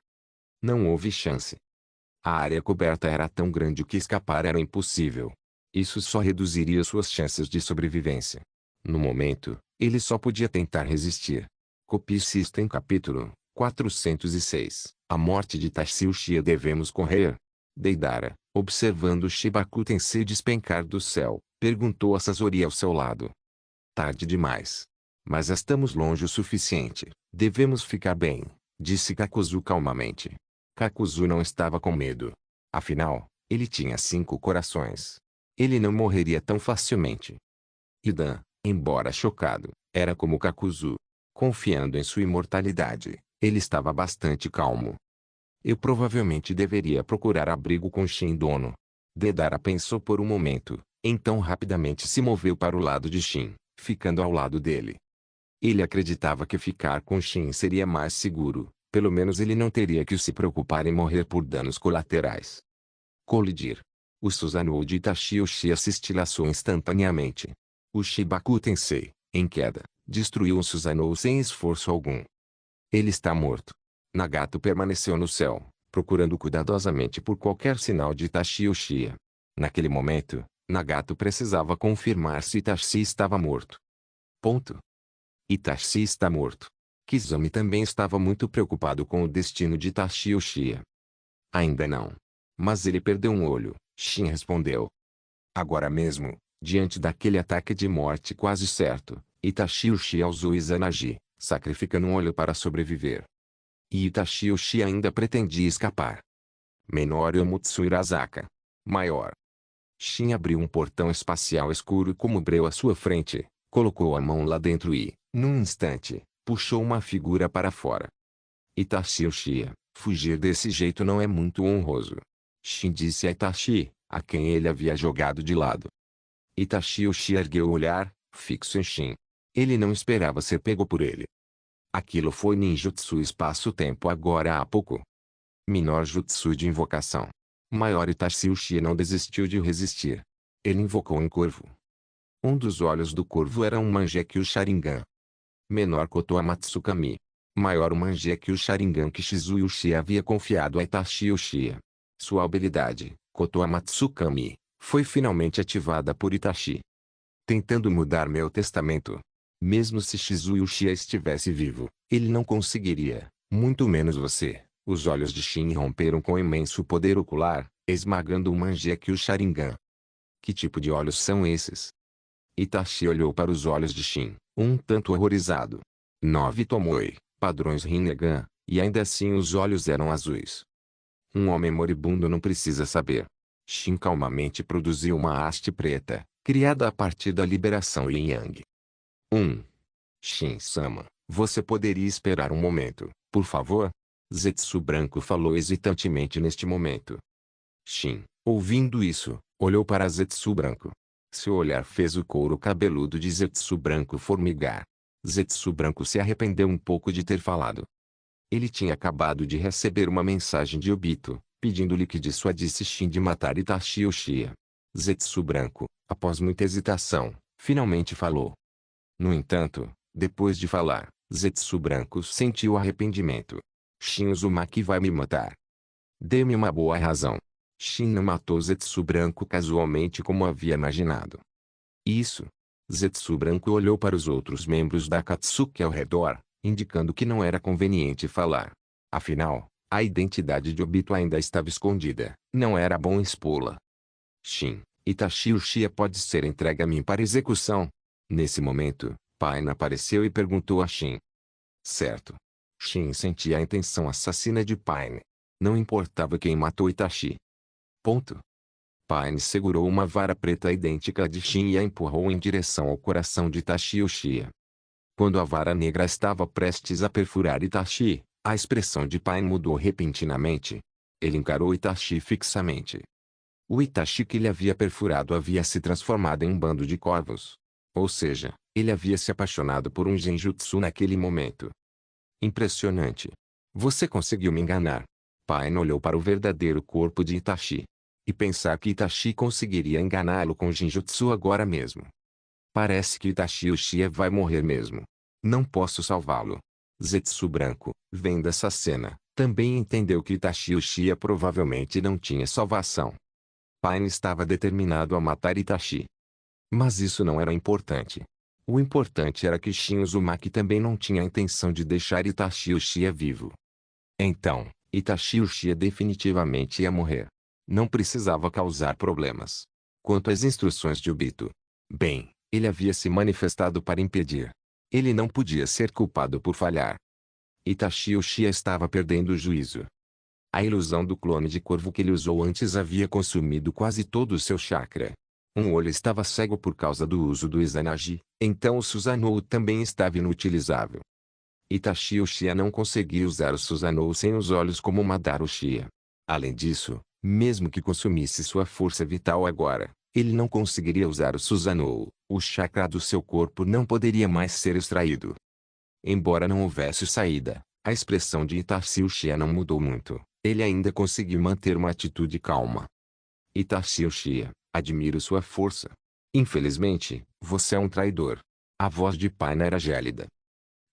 não houve chance. A área coberta era tão grande que escapar era impossível. Isso só reduziria suas chances de sobrevivência. No momento, ele só podia tentar resistir. Copy System Capítulo 406. A morte de Itachi Uchiha. Devemos correr? Deidara, observando Shibaku Tensei despencar do céu, perguntou a Sasori ao seu lado. Tarde demais. Mas estamos longe o suficiente. Devemos ficar bem, disse Kakuzu calmamente. Kakuzu não estava com medo. Afinal, ele tinha 5 corações. Ele não morreria tão facilmente. Idan, embora chocado, era como Kakuzu. Confiando em sua imortalidade, ele estava bastante calmo. Eu provavelmente deveria procurar abrigo com Shin Dono. Deidara pensou por um momento, então rapidamente se moveu para o lado de Shin, ficando ao lado dele. Ele acreditava que ficar com Shin seria mais seguro, pelo menos ele não teria que se preocupar em morrer por danos colaterais. Colidir. O Susanoo de Itachi Uchiha se estilhaçou instantaneamente. O Shibaku Tensei, em queda, destruiu o Susanoo sem esforço algum. Ele está morto. Nagato permaneceu no céu, procurando cuidadosamente por qualquer sinal de Itachi Uchiha. Naquele momento, Nagato precisava confirmar se Itachi estava morto. Ponto. Itachi está morto. Kizami também estava muito preocupado com o destino de Itachi Uchiha. Ainda não. Mas ele perdeu um olho, Shin respondeu. Agora mesmo, diante daquele ataque de morte quase certo, Itachi Uchiha usou Izanagi, sacrificando um olho para sobreviver. E Itachi Uchiha ainda pretendia escapar. Menor Yomutsu Irazaka. Maior. Shin abriu um portão espacial escuro como breu à sua frente, colocou a mão lá dentro e, num instante, puxou uma figura para fora. Itachi Uchiha, fugir desse jeito não é muito honroso. Shin disse a Itachi, a quem ele havia jogado de lado. Itachi Uchiha ergueu o olhar, fixo em Shin. Ele não esperava ser pego por ele. Aquilo foi ninjutsu espaço-tempo agora há pouco. Menor jutsu de invocação. Maior Itachi Uchiha não desistiu de resistir. Ele invocou um corvo. Um dos olhos do corvo era um Mangekyo Sharingan. Menor Kotoa Matsukami. Maior o Mangekyo Sharingan que Shizui Uchiha havia confiado a Itachi Uchiha. Sua habilidade, Kotoa Matsukami, foi finalmente ativada por Itachi. Tentando mudar meu testamento. Mesmo se Shizui Uchiha estivesse vivo, ele não conseguiria, muito menos você. Os olhos de Shin romperam com imenso poder ocular, esmagando o Mangekyo Sharingan. Que tipo de olhos são esses? Itachi olhou para os olhos de Shin, um tanto horrorizado. 9 Tomoe, padrões Rinnegan, e ainda assim os olhos eram azuis. Um homem moribundo não precisa saber. Shin calmamente produziu uma haste preta, criada a partir da liberação Yin Yang. Shin-sama, você poderia esperar um momento, por favor? Zetsu Branco falou hesitantemente neste momento. Shin, ouvindo isso, olhou para Zetsu Branco. Seu olhar fez o couro cabeludo de Zetsu Branco formigar. Zetsu Branco se arrependeu um pouco de ter falado. Ele tinha acabado de receber uma mensagem de Obito, pedindo-lhe que dissuadisse Shin de matar Itachi Uchiha. Zetsu Branco, após muita hesitação, finalmente falou. No entanto, depois de falar, Zetsu Branco sentiu arrependimento. Shin Uzumaki vai me matar. Dê-me uma boa razão. Shin não matou Zetsu Branco casualmente como havia imaginado. Isso. Zetsu Branco olhou para os outros membros da Akatsuki ao redor, indicando que não era conveniente falar. Afinal, a identidade de Obito ainda estava escondida, não era bom expô-la. Shin, Itachi Uchiha pode ser entregue a mim para execução. Nesse momento, Pain apareceu e perguntou a Shin. Certo. Shin sentia a intenção assassina de Pain. Não importava quem matou Itachi. Ponto. Pain segurou uma vara preta idêntica à de Shin e a empurrou em direção ao coração de Itachi Uchiha. Quando a vara negra estava prestes a perfurar Itachi, a expressão de Pain mudou repentinamente. Ele encarou Itachi fixamente. O Itachi que ele havia perfurado havia se transformado em um bando de corvos. Ou seja, ele havia se apaixonado por um genjutsu naquele momento. Impressionante. Você conseguiu me enganar. Pain olhou para o verdadeiro corpo de Itachi. E pensar que Itachi conseguiria enganá-lo com genjutsu agora mesmo. Parece que Itachi Uchiha vai morrer mesmo. Não posso salvá-lo. Zetsu Branco, vendo essa cena, também entendeu que Itachi Uchiha provavelmente não tinha salvação. Pain estava determinado a matar Itachi. Mas isso não era importante. O importante era que Shin Uzumaki também não tinha a intenção de deixar Itachi Uchiha vivo. Então, Itachi Uchiha definitivamente ia morrer. Não precisava causar problemas. Quanto às instruções de Obito, bem, ele havia se manifestado para impedir. Ele não podia ser culpado por falhar. Itachi Uchiha estava perdendo o juízo. A ilusão do clone de corvo que ele usou antes havia consumido quase todo o seu chakra. Um olho estava cego por causa do uso do Izanagi, então o Susanoo também estava inutilizável. Itachi Uchiha não conseguia usar o Susanoo sem os olhos como Madara Uchiha. Além disso, mesmo que consumisse sua força vital agora, ele não conseguiria usar o Susanoo. O chakra do seu corpo não poderia mais ser extraído. Embora não houvesse saída, a expressão de Itachi Uchiha não mudou muito. Ele ainda conseguiu manter uma atitude calma. Itachi Uchiha, admiro sua força. Infelizmente, você é um traidor. A voz de Paina era gélida.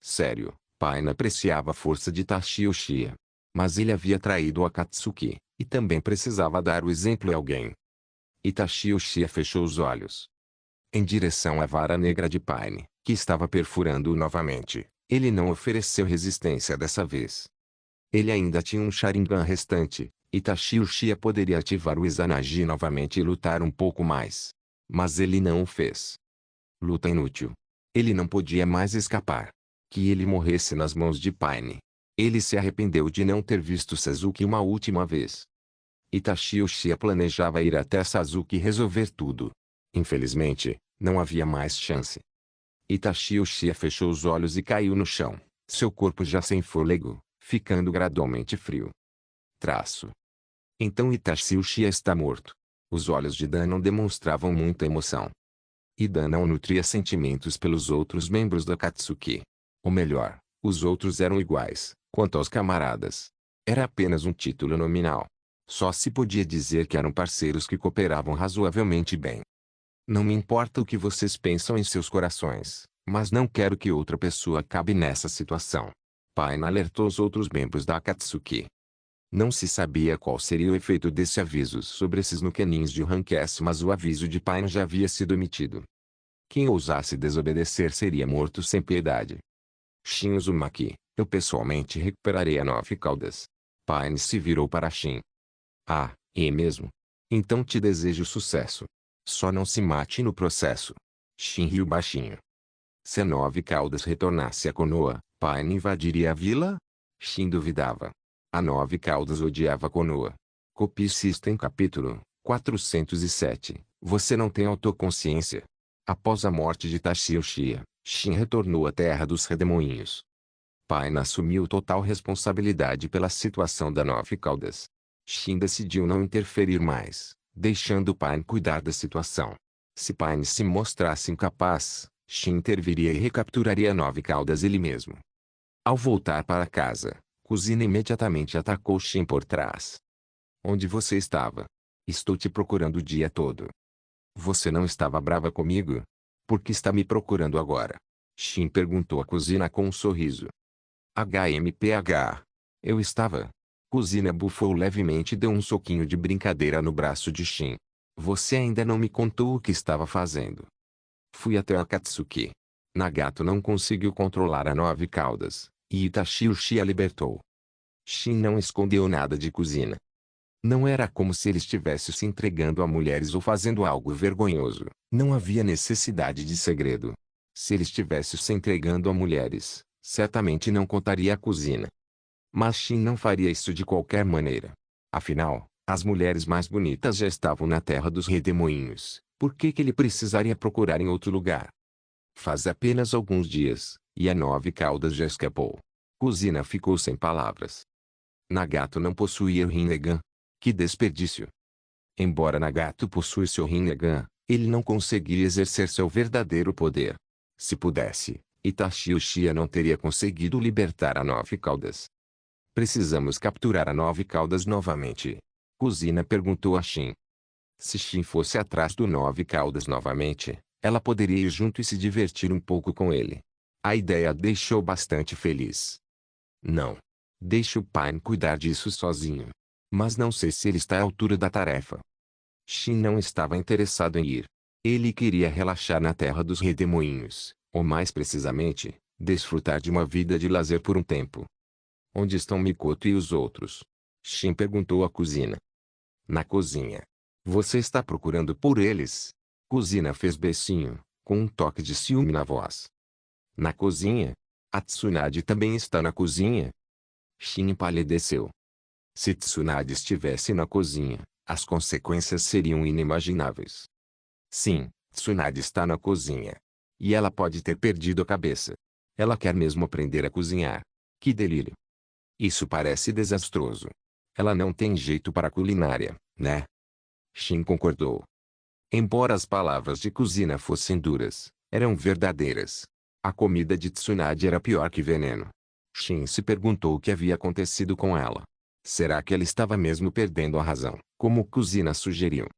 Sério, Paina apreciava a força de Itachi Uchiha. Mas ele havia traído Akatsuki, e também precisava dar o exemplo a alguém. Itachi Uchiha fechou os olhos. Em direção à vara negra de Paine, que estava perfurando-o novamente, ele não ofereceu resistência dessa vez. Ele ainda tinha um Sharingan restante. Itachi Uchiha poderia ativar o Izanagi novamente e lutar um pouco mais. Mas ele não o fez. Luta inútil. Ele não podia mais escapar. Que ele morresse nas mãos de Paine. Ele se arrependeu de não ter visto Sasuke uma última vez. Itachi Uchiha planejava ir até Sasuke e resolver tudo. Infelizmente, não havia mais chance. Itachi Uchiha fechou os olhos e caiu no chão, seu corpo já sem fôlego, ficando gradualmente frio. Traço. Então Itachi Uchiha está morto. Os olhos de Dan não demonstravam muita emoção. E Dan não nutria sentimentos pelos outros membros da Akatsuki. Ou melhor, os outros eram iguais, quanto aos camaradas. Era apenas um título nominal. Só se podia dizer que eram parceiros que cooperavam razoavelmente bem. Não me importa o que vocês pensam em seus corações, mas não quero que outra pessoa acabe nessa situação. Paina alertou os outros membros da Akatsuki. Não se sabia qual seria o efeito desse aviso sobre esses Nukenins de Rank S, mas o aviso de Paina já havia sido emitido. Quem ousasse desobedecer seria morto sem piedade. Shin Uzumaki, eu pessoalmente recuperarei a 9 caudas. Paine se virou para Shin. Ah, é mesmo? Então te desejo sucesso. Só não se mate no processo. Shin riu baixinho. Se a 9 caudas retornasse a Konoha, Paine invadiria a vila? Shin duvidava. A 9 caudas odiava Konoha. Copy System capítulo 407. Você não tem autoconsciência. Após a morte de Itachi Uchiha, Shin retornou à terra dos redemoinhos. Paine assumiu total responsabilidade pela situação da 9 caudas. Shin decidiu não interferir mais, deixando Paine cuidar da situação. Se Paine se mostrasse incapaz, Shin interviria e recapturaria 9 caudas ele mesmo. Ao voltar para casa, Kuzina imediatamente atacou Shin por trás. Onde você estava? Estou te procurando o dia todo. Você não estava brava comigo? Por que está me procurando agora? Shin perguntou a Kuzina com um sorriso. HMPH. Eu estava. Kuzina bufou levemente e deu um soquinho de brincadeira no braço de Shin. Você ainda não me contou o que estava fazendo. Fui até Akatsuki. Nagato não conseguiu controlar a 9 caudas, e Itachi Uchiha libertou. Shin não escondeu nada de Kuzina. Não era como se ele estivesse se entregando a mulheres ou fazendo algo vergonhoso. Não havia necessidade de segredo. Se ele estivesse se entregando a mulheres, certamente não contaria a Kuzina. Mas Shin não faria isso de qualquer maneira. Afinal, as mulheres mais bonitas já estavam na terra dos redemoinhos. Por que ele precisaria procurar em outro lugar? Faz apenas alguns dias, e a 9 caudas já escapou. Kuzina ficou sem palavras. Nagato não possuía o Rinnegan. Que desperdício! Embora Nagato possuísse o Rinnegan, ele não conseguiria exercer seu verdadeiro poder. Se pudesse, Itachi Uchiha não teria conseguido libertar a 9 caudas. Precisamos capturar a 9 caudas novamente. Kuzina perguntou a Shin. Se Shin fosse atrás do 9 caudas novamente, ela poderia ir junto e se divertir um pouco com ele. A ideia a deixou bastante feliz. Não. Deixe o Paine cuidar disso sozinho. Mas não sei se ele está à altura da tarefa. Shin não estava interessado em ir. Ele queria relaxar na terra dos redemoinhos, Ou mais precisamente, desfrutar de uma vida de lazer por um tempo. Onde estão Mikoto e os outros? Shin perguntou à cozinha. Na cozinha. Você está procurando por eles? Cozinha fez becinho, com um toque de ciúme na voz. Na cozinha? A Tsunade também está na cozinha? Shin empalideceu. Se Tsunade estivesse na cozinha, as consequências seriam inimagináveis. Sim, Tsunade está na cozinha. E ela pode ter perdido a cabeça. Ela quer mesmo aprender a cozinhar. Que delírio. Isso parece desastroso. Ela não tem jeito para a culinária, né? Shin concordou. Embora as palavras de cozinha fossem duras, eram verdadeiras. A comida de Tsunade era pior que veneno. Shin se perguntou o que havia acontecido com ela. Será que ela estava mesmo perdendo a razão, como Cozinha sugeriu?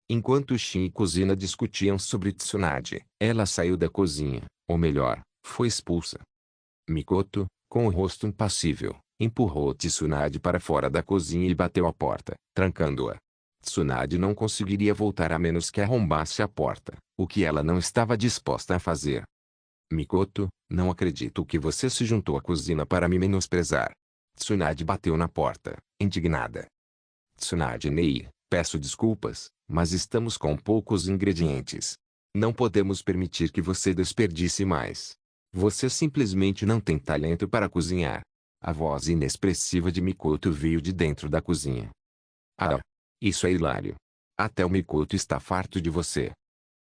Enquanto Shin e Cozinha discutiam sobre Tsunade, ela saiu da cozinha, ou melhor, foi expulsa. Mikoto, com o rosto impassível, empurrou Tsunade para fora da cozinha e bateu a porta, trancando-a. Tsunade não conseguiria voltar a menos que arrombasse a porta, o que ela não estava disposta a fazer. Mikoto, não acredito que você se juntou à cozinha para me menosprezar. Tsunade bateu na porta, indignada. Tsunade Nei, peço desculpas, mas estamos com poucos ingredientes. Não podemos permitir que você desperdice mais. Você simplesmente não tem talento para cozinhar. A voz inexpressiva de Mikoto veio de dentro da cozinha. Ah, isso é hilário. Até o Mikoto está farto de você.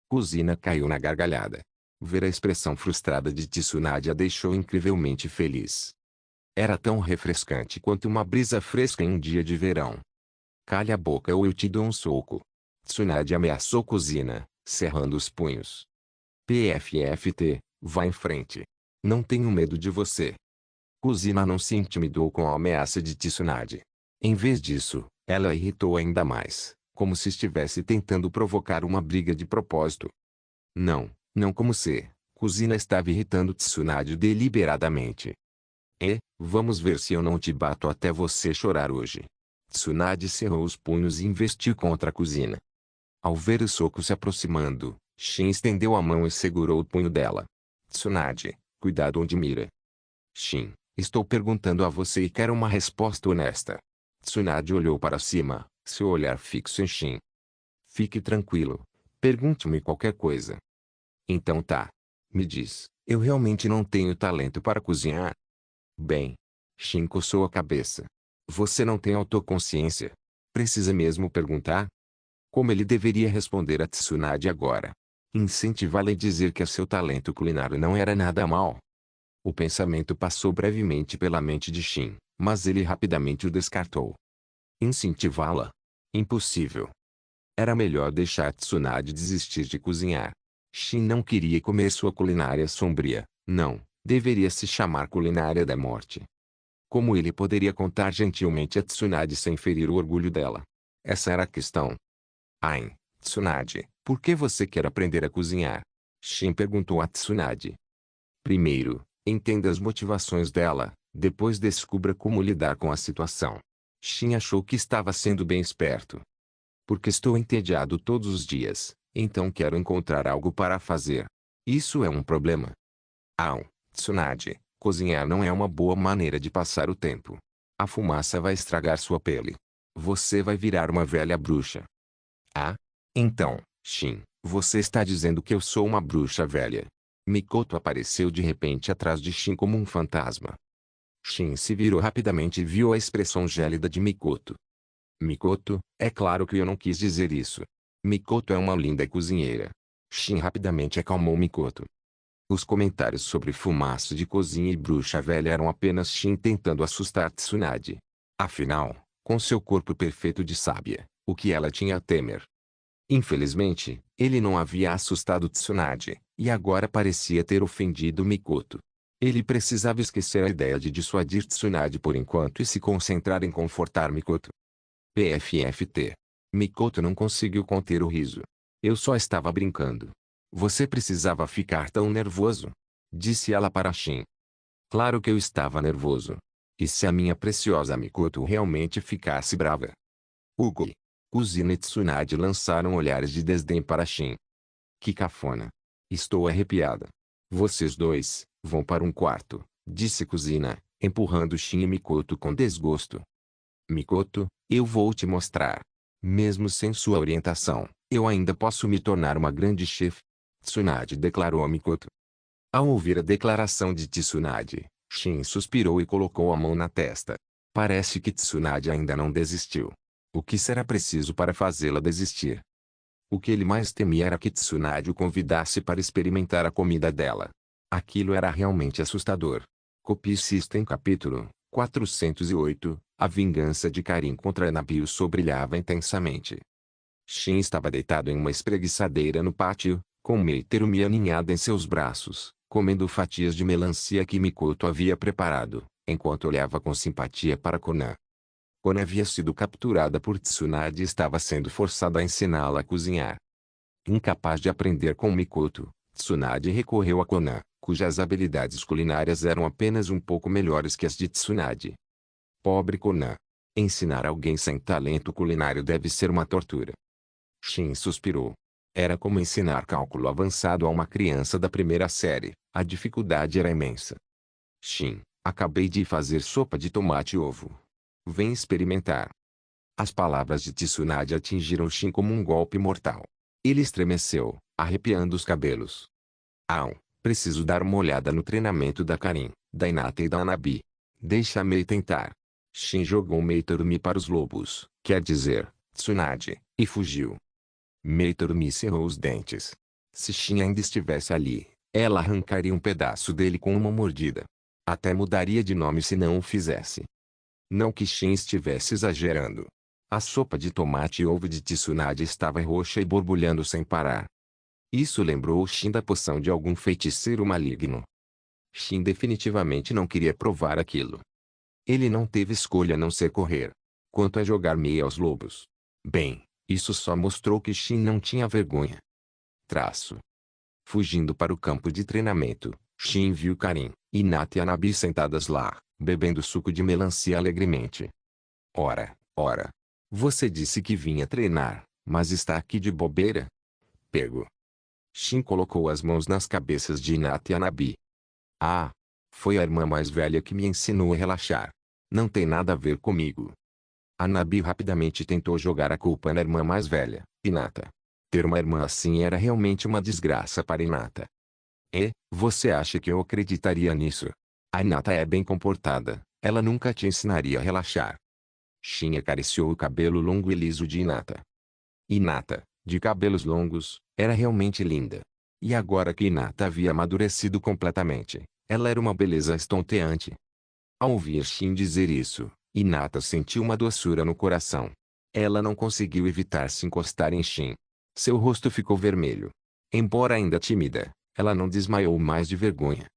Cozinha caiu na gargalhada. Ver a expressão frustrada de Tsunade a deixou incrivelmente feliz. Era tão refrescante quanto uma brisa fresca em um dia de verão. Calha a boca ou eu te dou um soco. Tsunade ameaçou Cozinha, cerrando os punhos. PFFT, vá em frente. Não tenho medo de você. Cozinha não se intimidou com a ameaça de Tsunade. Em vez disso, ela irritou ainda mais, como se estivesse tentando provocar uma briga de propósito. Não, não como se. Cozinha estava irritando Tsunade deliberadamente. Vamos ver se eu não te bato até você chorar hoje. Tsunade cerrou os punhos e investiu contra a Cozinha. Ao ver o soco se aproximando, Shin estendeu a mão e segurou o punho dela. Tsunade, cuidado onde mira. Shin, estou perguntando a você e quero uma resposta honesta. Tsunade olhou para cima, seu olhar fixo em Shin. Fique tranquilo. Pergunte-me qualquer coisa. Então tá. Me diz, eu realmente não tenho talento para cozinhar? Bem. Shin coçou a cabeça. Você não tem autoconsciência? Precisa mesmo perguntar? Como ele deveria responder a Tsunade agora? Incentivá-la e dizer que seu talento culinário não era nada mal? O pensamento passou brevemente pela mente de Shin, mas ele rapidamente o descartou. Incentivá-la? Impossível. Era melhor deixar Tsunade desistir de cozinhar. Shin não queria comer sua culinária sombria, não, deveria se chamar culinária da morte. Como ele poderia contar gentilmente a Tsunade sem ferir o orgulho dela? Essa era a questão. Ai, Tsunade, por que você quer aprender a cozinhar? Shin perguntou a Tsunade. Primeiro, entenda as motivações dela, depois descubra como lidar com a situação. Shin achou que estava sendo bem esperto. Porque estou entediado todos os dias, então quero encontrar algo para fazer. Isso é um problema. Tsunade, cozinhar não é uma boa maneira de passar o tempo. A fumaça vai estragar sua pele. Você vai virar uma velha bruxa. Ah? Então, Shin, você está dizendo que eu sou uma bruxa velha. Mikoto apareceu de repente atrás de Shin como um fantasma. Shin se virou rapidamente e viu a expressão gélida de Mikoto. Mikoto, é claro que eu não quis dizer isso. Mikoto é uma linda cozinheira. Shin rapidamente acalmou Mikoto. Os comentários sobre fumaça de cozinha e bruxa velha eram apenas Shin tentando assustar Tsunade. Afinal, com seu corpo perfeito de sábia, o que ela tinha a temer? Infelizmente, ele não havia assustado Tsunade, e agora parecia ter ofendido Mikoto. Ele precisava esquecer a ideia de dissuadir Tsunade por enquanto e se concentrar em confortar Mikoto. PFFT. Mikoto não conseguiu conter o riso. Eu só estava brincando. Você precisava ficar tão nervoso? Disse ela para Shin. Claro que eu estava nervoso. E se a minha preciosa Mikoto realmente ficasse brava? Hugo. Cozinha e Tsunade lançaram olhares de desdém para Shin. Que cafona. Estou arrepiada. Vocês dois, vão para um quarto, disse Kuzina, empurrando Shin e Mikoto com desgosto. Mikoto, eu vou te mostrar. Mesmo sem sua orientação, eu ainda posso me tornar uma grande chefe. Tsunade declarou a Mikoto. Ao ouvir a declaração de Tsunade, Shin suspirou e colocou a mão na testa. Parece que Tsunade ainda não desistiu. O que será preciso para fazê-la desistir? O que ele mais temia era que Tsunade o convidasse para experimentar a comida dela. Aquilo era realmente assustador. Copy System capítulo 408, A vingança de Karin contra Hanabi. O sol brilhava intensamente. Shin estava deitado em uma espreguiçadeira no pátio, com Meiterumi aninhada em seus braços, comendo fatias de melancia que Mikoto havia preparado, enquanto olhava com simpatia para Konan. Konan havia sido capturada por Tsunade e estava sendo forçada a ensiná-la a cozinhar. Incapaz de aprender com Mikoto, Tsunade recorreu a Konan, cujas habilidades culinárias eram apenas um pouco melhores que as de Tsunade. Pobre Konan. Ensinar alguém sem talento culinário deve ser uma tortura. Shin suspirou. Era como ensinar cálculo avançado a uma criança da primeira série. A dificuldade era imensa. Shin, acabei de fazer sopa de tomate e ovo. Vem experimentar. As palavras de Tsunade atingiram Shin como um golpe mortal. Ele estremeceu, arrepiando os cabelos. Preciso dar uma olhada no treinamento da Karin, da Hinata e da Hanabi. Deixa-me tentar. Shin jogou Meiterumi para os lobos, quer dizer, Tsunade, e fugiu. Meiterumi cerrou os dentes. Se Shin ainda estivesse ali, ela arrancaria um pedaço dele com uma mordida. Até mudaria de nome se não o fizesse. Não que Shin estivesse exagerando. A sopa de tomate e ovo de Tsunade estava roxa e borbulhando sem parar. Isso lembrou Shin da poção de algum feiticeiro maligno. Shin definitivamente não queria provar aquilo. Ele não teve escolha a não ser correr. Quanto a jogar meia aos lobos. Bem, isso só mostrou que Shin não tinha vergonha. Fugindo para o campo de treinamento, Shin viu Karin, Hinata e Hanabi sentadas lá, bebendo suco de melancia alegremente. Ora. Você disse que vinha treinar, mas está aqui de bobeira? Pego. Shin colocou as mãos nas cabeças de Hinata e Hanabi. Foi a irmã mais velha que me ensinou a relaxar. Não tem nada a ver comigo. Hanabi rapidamente tentou jogar a culpa na irmã mais velha, Hinata. Ter uma irmã assim era realmente uma desgraça para Hinata. Você acha que eu acreditaria nisso? A Hinata é bem comportada, ela nunca te ensinaria a relaxar. Shin acariciou o cabelo longo e liso de Hinata. Hinata, de cabelos longos, era realmente linda. E agora que Hinata havia amadurecido completamente, ela era uma beleza estonteante. Ao ouvir Shin dizer isso, Hinata sentiu uma doçura no coração. Ela não conseguiu evitar se encostar em Shin. Seu rosto ficou vermelho. Embora ainda tímida, ela não desmaiou mais de vergonha.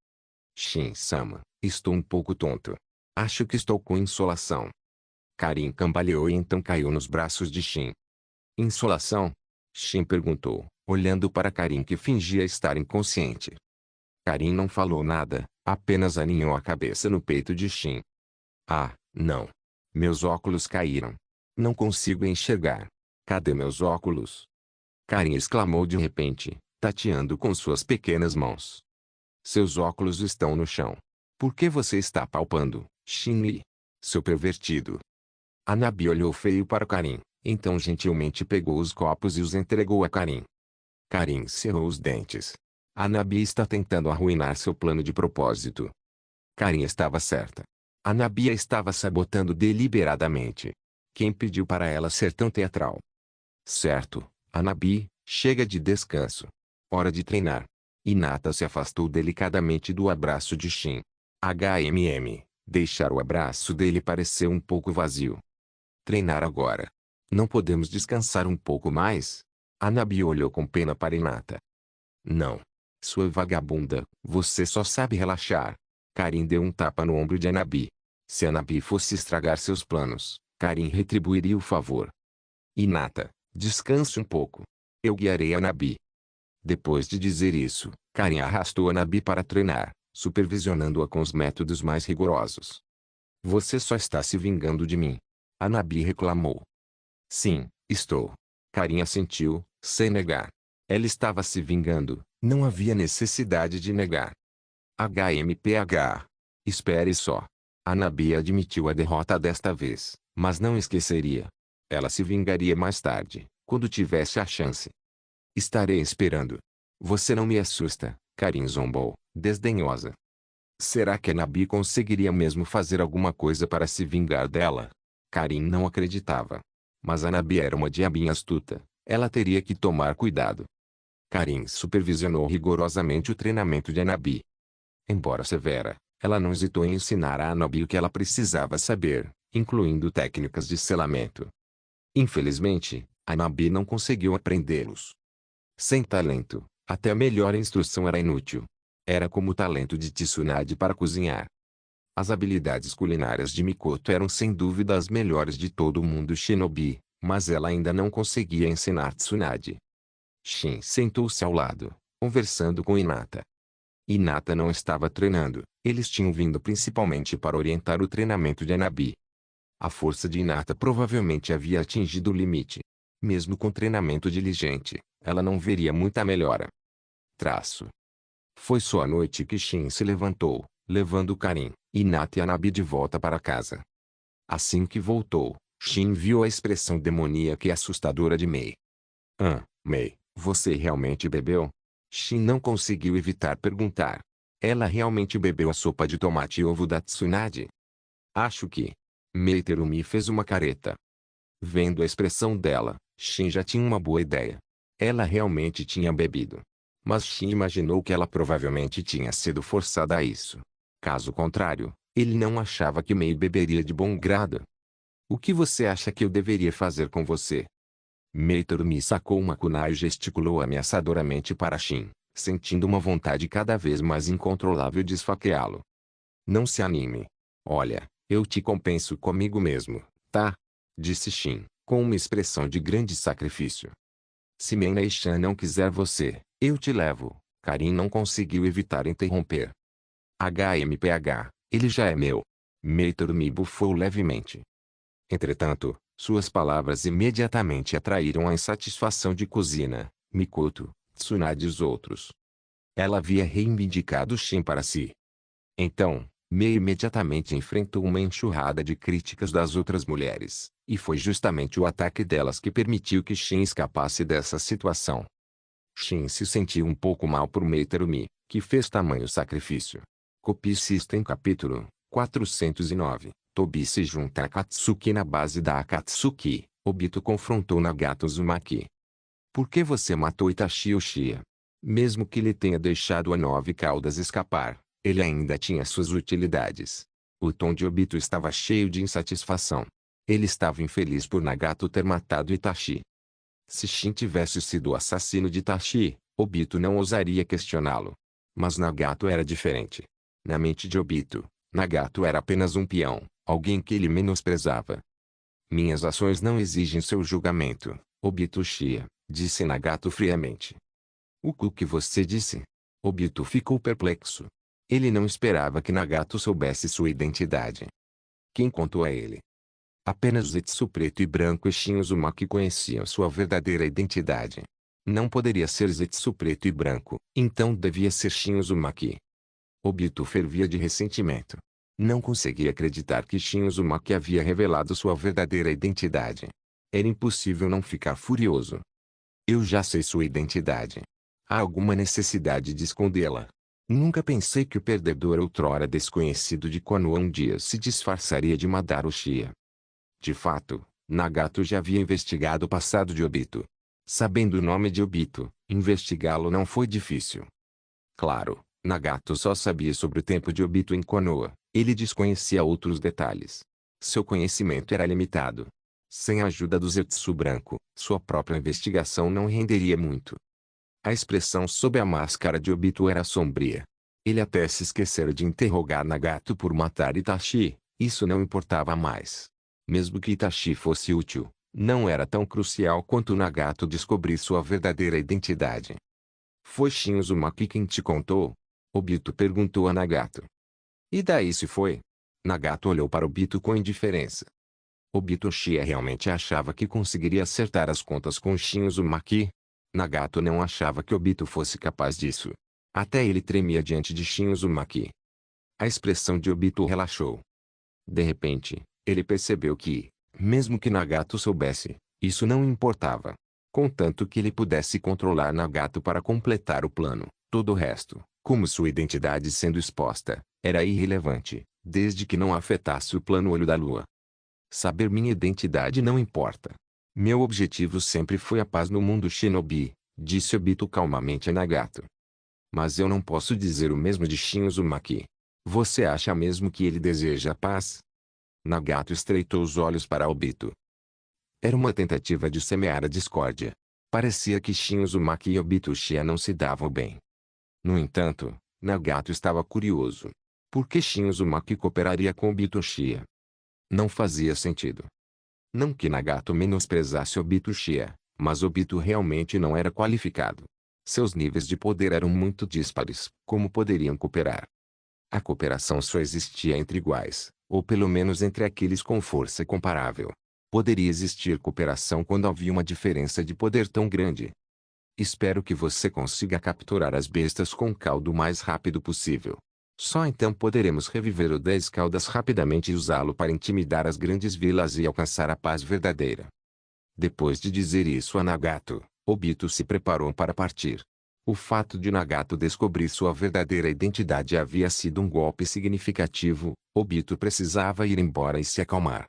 Shin-sama, estou um pouco tonto. Acho que estou com insolação. Karin cambaleou e então caiu nos braços de Shin. Insolação? Shin perguntou, olhando para Karin que fingia estar inconsciente. Karin não falou nada, apenas aninhou a cabeça no peito de Shin. Não. Meus óculos caíram. Não consigo enxergar. Cadê meus óculos? Karin exclamou de repente, tateando com suas pequenas mãos. Seus óculos estão no chão. Por que você está apalpando, Shin-li? Seu pervertido. Hanabi olhou feio para Karin, então gentilmente pegou os copos e os entregou a Karin. Karin cerrou os dentes. Hanabi está tentando arruinar seu plano de propósito. Karin estava certa. Hanabi a estava sabotando deliberadamente. Quem pediu para ela ser tão teatral? Certo, Hanabi, chega de descanso. Hora de treinar. Hinata se afastou delicadamente do abraço de Shin. Deixar o abraço dele pareceu um pouco vazio. Treinar agora. Não podemos descansar um pouco mais? Hanabi olhou com pena para Hinata. Não. Sua vagabunda, você só sabe relaxar. Karin deu um tapa no ombro de Hanabi. Se Hanabi fosse estragar seus planos, Karin retribuiria o favor. Hinata, descanse um pouco. Eu guiarei Hanabi. Depois de dizer isso, Karin arrastou Hanabi para treinar, supervisionando-a com os métodos mais rigorosos. Você só está se vingando de mim. Hanabi reclamou. Sim, estou. Karin assentiu, sem negar. Ela estava se vingando, não havia necessidade de negar. HMPH. Espere só. Hanabi admitiu a derrota desta vez, mas não esqueceria. Ela se vingaria mais tarde, quando tivesse a chance. Estarei esperando. Você não me assusta, Karin zombou, desdenhosa. Será que Hanabi conseguiria mesmo fazer alguma coisa para se vingar dela? Karin não acreditava. Mas Hanabi era uma diabinha astuta. Ela teria que tomar cuidado. Karin supervisionou rigorosamente o treinamento de Hanabi. Embora severa, ela não hesitou em ensinar a Hanabi o que ela precisava saber, incluindo técnicas de selamento. Infelizmente, Hanabi não conseguiu aprendê-los. Sem talento, até a melhor instrução era inútil. Era como o talento de Tsunade para cozinhar. As habilidades culinárias de Mikoto eram sem dúvida as melhores de todo o mundo shinobi, mas ela ainda não conseguia ensinar Tsunade. Shin sentou-se ao lado, conversando com Hinata. Hinata não estava treinando, eles tinham vindo principalmente para orientar o treinamento de Hanabi. A força de Hinata provavelmente havia atingido o limite. Mesmo com treinamento diligente, ela não veria muita melhora. Foi só à noite que Shin se levantou, levando Karin, Hinata e Hanabi de volta para casa. Assim que voltou, Shin viu a expressão demoníaca e assustadora de Mei. Mei, você realmente bebeu? Shin não conseguiu evitar perguntar. Ela realmente bebeu a sopa de tomate e ovo da Tsunade? Acho que. Mei Terumi fez uma careta. Vendo a expressão dela, Shin já tinha uma boa ideia. Ela realmente tinha bebido. Mas Shin imaginou que ela provavelmente tinha sido forçada a isso. Caso contrário, ele não achava que Mei beberia de bom grado. O que você acha que eu deveria fazer com você? Mei Terumi sacou uma kunai e gesticulou ameaçadoramente para Shin, sentindo uma vontade cada vez mais incontrolável de esfaqueá-lo. Não se anime. Olha, eu te compenso comigo mesmo, tá? Disse Shin, com uma expressão de grande sacrifício. Se Mei-chan não quiser você, eu te levo. Karin não conseguiu evitar interromper. HMPH, ele já é meu. Mei Terumi bufou levemente. Entretanto, suas palavras imediatamente atraíram a insatisfação de Kuzina, Mikoto, Tsunade e os outros. Ela havia reivindicado Shin para si. Então, Mei imediatamente enfrentou uma enxurrada de críticas das outras mulheres, e foi justamente o ataque delas que permitiu que Shin escapasse dessa situação. Shin se sentiu um pouco mal por Mei Terumi, que fez tamanho sacrifício. Copy System Capítulo 409. Tobi se junta a Akatsuki na base da Akatsuki. Obito confrontou Nagato Uzumaki. Por que você matou Itachi Uchiha? Mesmo que ele tenha deixado a Nove Caudas escapar, ele ainda tinha suas utilidades. O tom de Obito estava cheio de insatisfação. Ele estava infeliz por Nagato ter matado Itachi. Se Shin tivesse sido o assassino de Itachi, Obito não ousaria questioná-lo. Mas Nagato era diferente. Na mente de Obito, Nagato era apenas um peão, alguém que ele menosprezava. Minhas ações não exigem seu julgamento, Obito Uchiha, disse Nagato friamente. O que você disse? Obito ficou perplexo. Ele não esperava que Nagato soubesse sua identidade. Quem contou a ele? Apenas Zetsu Preto e Branco e Shin Uzumaki conheciam sua verdadeira identidade. Não poderia ser Zetsu Preto e Branco, então devia ser Shin Uzumaki. Obito fervia de ressentimento. Não conseguia acreditar que Shin Uzumaki havia revelado sua verdadeira identidade. Era impossível não ficar furioso. Eu já sei sua identidade. Há alguma necessidade de escondê-la? Nunca pensei que o perdedor outrora desconhecido de Konoha um dia se disfarçaria de Madara Uchiha. De fato, Nagato já havia investigado o passado de Obito. Sabendo o nome de Obito, investigá-lo não foi difícil. Claro, Nagato só sabia sobre o tempo de Obito em Konoha, ele desconhecia outros detalhes. Seu conhecimento era limitado. Sem a ajuda do Zetsu Branco, sua própria investigação não renderia muito. A expressão sob a máscara de Obito era sombria. Ele até se esquecera de interrogar Nagato por matar Itachi, isso não importava mais. Mesmo que Itachi fosse útil, não era tão crucial quanto Nagato descobrir sua verdadeira identidade. Foi Shin Uzumaki quem te contou? Obito perguntou a Nagato. E daí se foi? Nagato olhou para Obito com indiferença. Obito Uchiha realmente achava que conseguiria acertar as contas com Shin Uzumaki? Nagato não achava que Obito fosse capaz disso. Até ele tremia diante de Shin Uzumaki. A expressão de Obito relaxou. De repente, ele percebeu que, mesmo que Nagato soubesse, isso não importava. Contanto que ele pudesse controlar Nagato para completar o plano, todo o resto, como sua identidade sendo exposta, era irrelevante, desde que não afetasse o plano Olho da Lua. Saber minha identidade não importa. Meu objetivo sempre foi a paz no mundo shinobi, disse Obito calmamente a Nagato. Mas eu não posso dizer o mesmo de Shin Uzumaki. Você acha mesmo que ele deseja a paz? Nagato estreitou os olhos para Obito. Era uma tentativa de semear a discórdia. Parecia que Shin Uzumaki e Obito Uchiha não se davam bem. No entanto, Nagato estava curioso. Por que Shin Uzumaki cooperaria com Obito Uchiha? Não fazia sentido. Não que Nagato menosprezasse Obito Uchiha, mas Obito realmente não era qualificado. Seus níveis de poder eram muito díspares. Como poderiam cooperar? A cooperação só existia entre iguais, ou pelo menos entre aqueles com força comparável. Poderia existir cooperação quando havia uma diferença de poder tão grande. Espero que você consiga capturar as bestas com caldo o mais rápido possível. Só então poderemos reviver o 10 caudas rapidamente e usá-lo para intimidar as grandes vilas e alcançar a paz verdadeira. Depois de dizer isso a Nagato, Obito se preparou para partir. O fato de Nagato descobrir sua verdadeira identidade havia sido um golpe significativo. Obito precisava ir embora e se acalmar.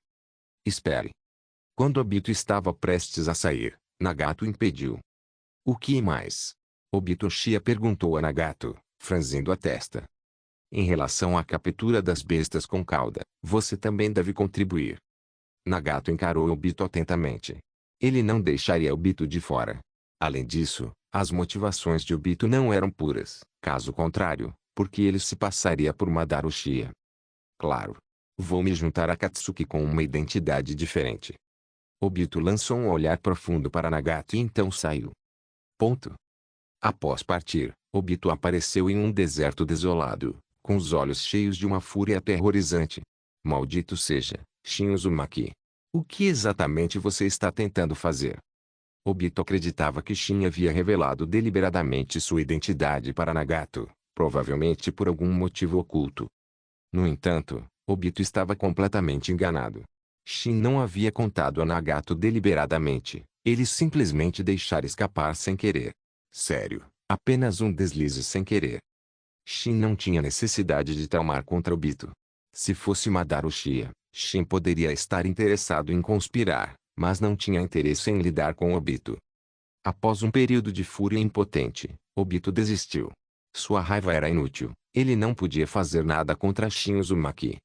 Espere. Quando Obito estava prestes a sair, Nagato impediu. O que mais? Obito Uchiha perguntou a Nagato, franzindo a testa. Em relação à captura das bestas com cauda, você também deve contribuir. Nagato encarou Obito atentamente. Ele não deixaria Obito de fora. Além disso, as motivações de Obito não eram puras. Caso contrário, porque ele se passaria por Madara Uchiha. Claro. Vou me juntar a Katsuki com uma identidade diferente. Obito lançou um olhar profundo para Nagato e então saiu. Ponto. Após partir, Obito apareceu em um deserto desolado, com os olhos cheios de uma fúria aterrorizante. Maldito seja, Shin Uzumaki. O que exatamente você está tentando fazer? Obito acreditava que Shin havia revelado deliberadamente sua identidade para Nagato, provavelmente por algum motivo oculto. No entanto, Obito estava completamente enganado. Shin não havia contado a Nagato deliberadamente, ele simplesmente deixara escapar sem querer. Sério, apenas um deslize sem querer. Shin não tinha necessidade de tramar contra Obito. Se fosse Madara Uchiha, Shin poderia estar interessado em conspirar, mas não tinha interesse em lidar com Obito. Após um período de fúria impotente, Obito desistiu. Sua raiva era inútil, ele não podia fazer nada contra Shin Uzumaki.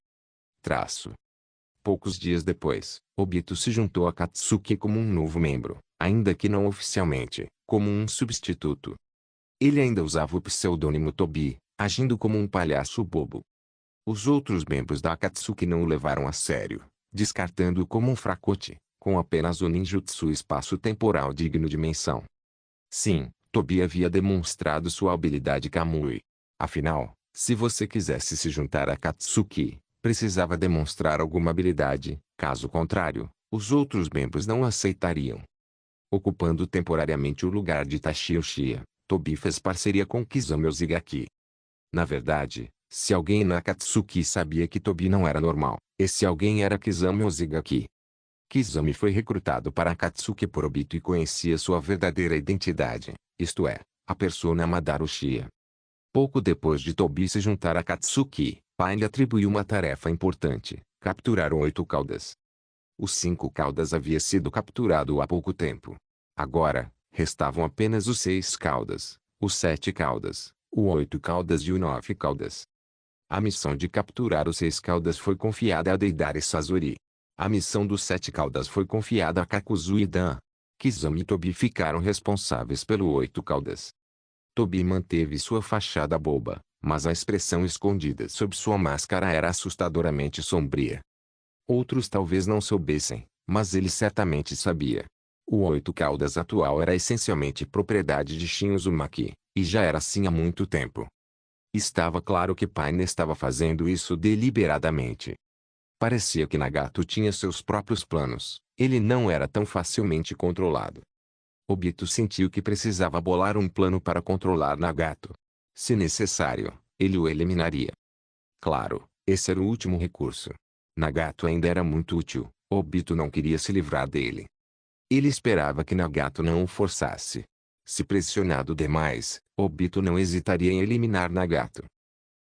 Poucos dias depois, Obito se juntou a Katsuki como um novo membro, ainda que não oficialmente, como um substituto. Ele ainda usava o pseudônimo Tobi, agindo como um palhaço bobo. Os outros membros da Akatsuki não o levaram a sério, descartando-o como um fracote, com apenas o ninjutsu espaço-temporal digno de menção. Sim, Tobi havia demonstrado sua habilidade Kamui. Afinal, se você quisesse se juntar a Akatsuki, precisava demonstrar alguma habilidade, caso contrário, os outros membros não aceitariam. Ocupando temporariamente o lugar de Itachi Uchiha, Tobi fez parceria com Kizami Ozigaki. Na verdade, se alguém na Akatsuki sabia que Tobi não era normal, esse alguém era Kizami Ozigaki. Kizami foi recrutado para Akatsuki por Obito e conhecia sua verdadeira identidade, isto é, a persona Madara Uchiha. Pouco depois de Tobi se juntar a Akatsuki, Pain lhe atribuiu uma tarefa importante: capturar 8 caudas. Os 5 caudas havia sido capturado há pouco tempo. Agora, restavam apenas os 6 caudas, os 7 caudas, o 8 caudas e o 9 caudas. A missão de capturar os 6 caudas foi confiada a Deidara Sasori. A missão dos 7 caudas foi confiada a Kakuzu e Dan. Kizami e Tobi ficaram responsáveis pelo 8 caudas. Tobi manteve sua fachada boba, mas a expressão escondida sob sua máscara era assustadoramente sombria. Outros talvez não soubessem, mas ele certamente sabia. O 8 caudas atual era essencialmente propriedade de Shin Uzumaki, e já era assim há muito tempo. Estava claro que Pain estava fazendo isso deliberadamente. Parecia que Nagato tinha seus próprios planos, ele não era tão facilmente controlado. Obito sentiu que precisava bolar um plano para controlar Nagato. Se necessário, ele o eliminaria. Claro, esse era o último recurso. Nagato ainda era muito útil, Obito não queria se livrar dele. Ele esperava que Nagato não o forçasse. Se pressionado demais, Obito não hesitaria em eliminar Nagato.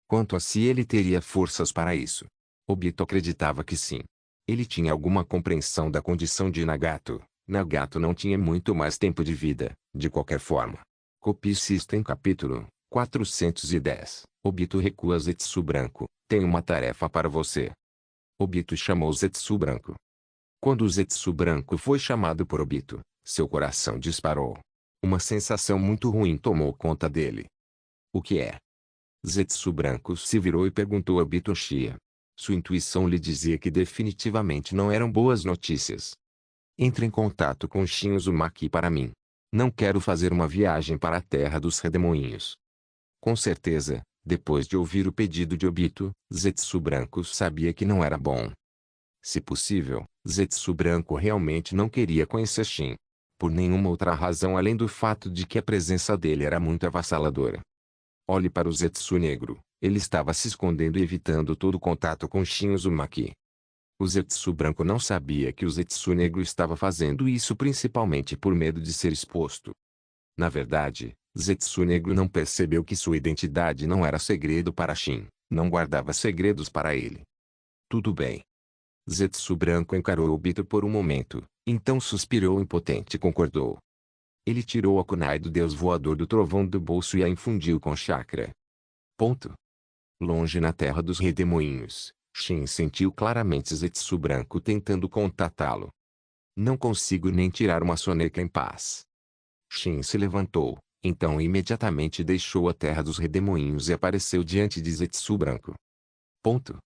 Quanto a se ele teria forças para isso, Obito acreditava que sim. Ele tinha alguma compreensão da condição de Nagato. Nagato não tinha muito mais tempo de vida, de qualquer forma. Copy System capítulo 410. Obito recua Zetsu branco. Tenho uma tarefa para você. Obito chamou Zetsu branco. Quando o Zetsu branco foi chamado por Obito, seu coração disparou. Uma sensação muito ruim tomou conta dele. O que é? Zetsu branco se virou e perguntou a Obito Uchiha. Sua intuição lhe dizia que definitivamente não eram boas notícias. Entre em contato com Shin Uzumaki para mim. Não quero fazer uma viagem para a terra dos redemoinhos. Com certeza, depois de ouvir o pedido de Obito, Zetsu branco sabia que não era bom. Se possível, Zetsu branco realmente não queria conhecer Shin. Por nenhuma outra razão além do fato de que a presença dele era muito avassaladora. Olhe para o Zetsu negro, ele estava se escondendo e evitando todo contato com Shin Uzumaki. O Zetsu branco não sabia que o Zetsu negro estava fazendo isso principalmente por medo de ser exposto. Na verdade, Zetsu negro não percebeu que sua identidade não era segredo para Shin, não guardava segredos para ele. Tudo bem. Zetsu branco encarou Obito por um momento, então suspirou impotente e concordou. Ele tirou a kunai do deus voador do trovão do bolso e a infundiu com chakra. Ponto. Longe na terra dos redemoinhos, Shin sentiu claramente Zetsu branco tentando contatá-lo. Não consigo nem tirar uma soneca em paz. Shin se levantou, então imediatamente deixou a terra dos redemoinhos e apareceu diante de Zetsu branco. Ponto.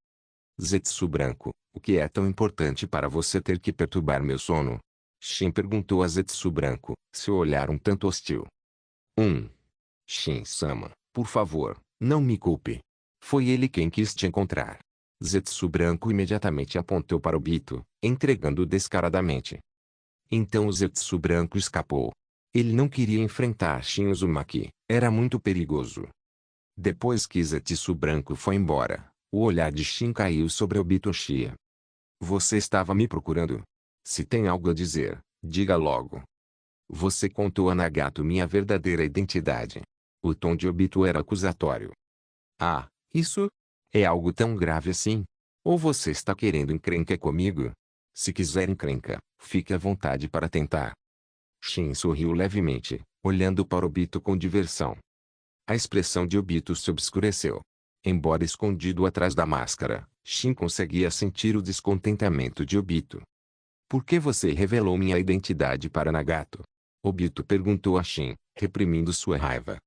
Zetsu branco, o que é tão importante para você ter que perturbar meu sono? Shin perguntou a Zetsu branco, seu olhar um tanto hostil. Shin-sama, por favor, não me culpe. Foi ele quem quis te encontrar. Zetsu branco imediatamente apontou para Obito, entregando descaradamente. Então o Zetsu branco escapou. Ele não queria enfrentar Shin Uzumaki, era muito perigoso. Depois que Zetsu branco foi embora, o olhar de Shin caiu sobre Obito Uchiha. Você estava me procurando? Se tem algo a dizer, diga logo. Você contou a Nagato minha verdadeira identidade. O tom de Obito era acusatório. Ah, isso? É algo tão grave assim? Ou você está querendo encrenca comigo? Se quiser encrenca, fique à vontade para tentar. Shin sorriu levemente, olhando para Obito com diversão. A expressão de Obito se obscureceu. Embora escondido atrás da máscara, Shin conseguia sentir o descontentamento de Obito. Por que você revelou minha identidade para Nagato? Obito perguntou a Shin, reprimindo sua raiva.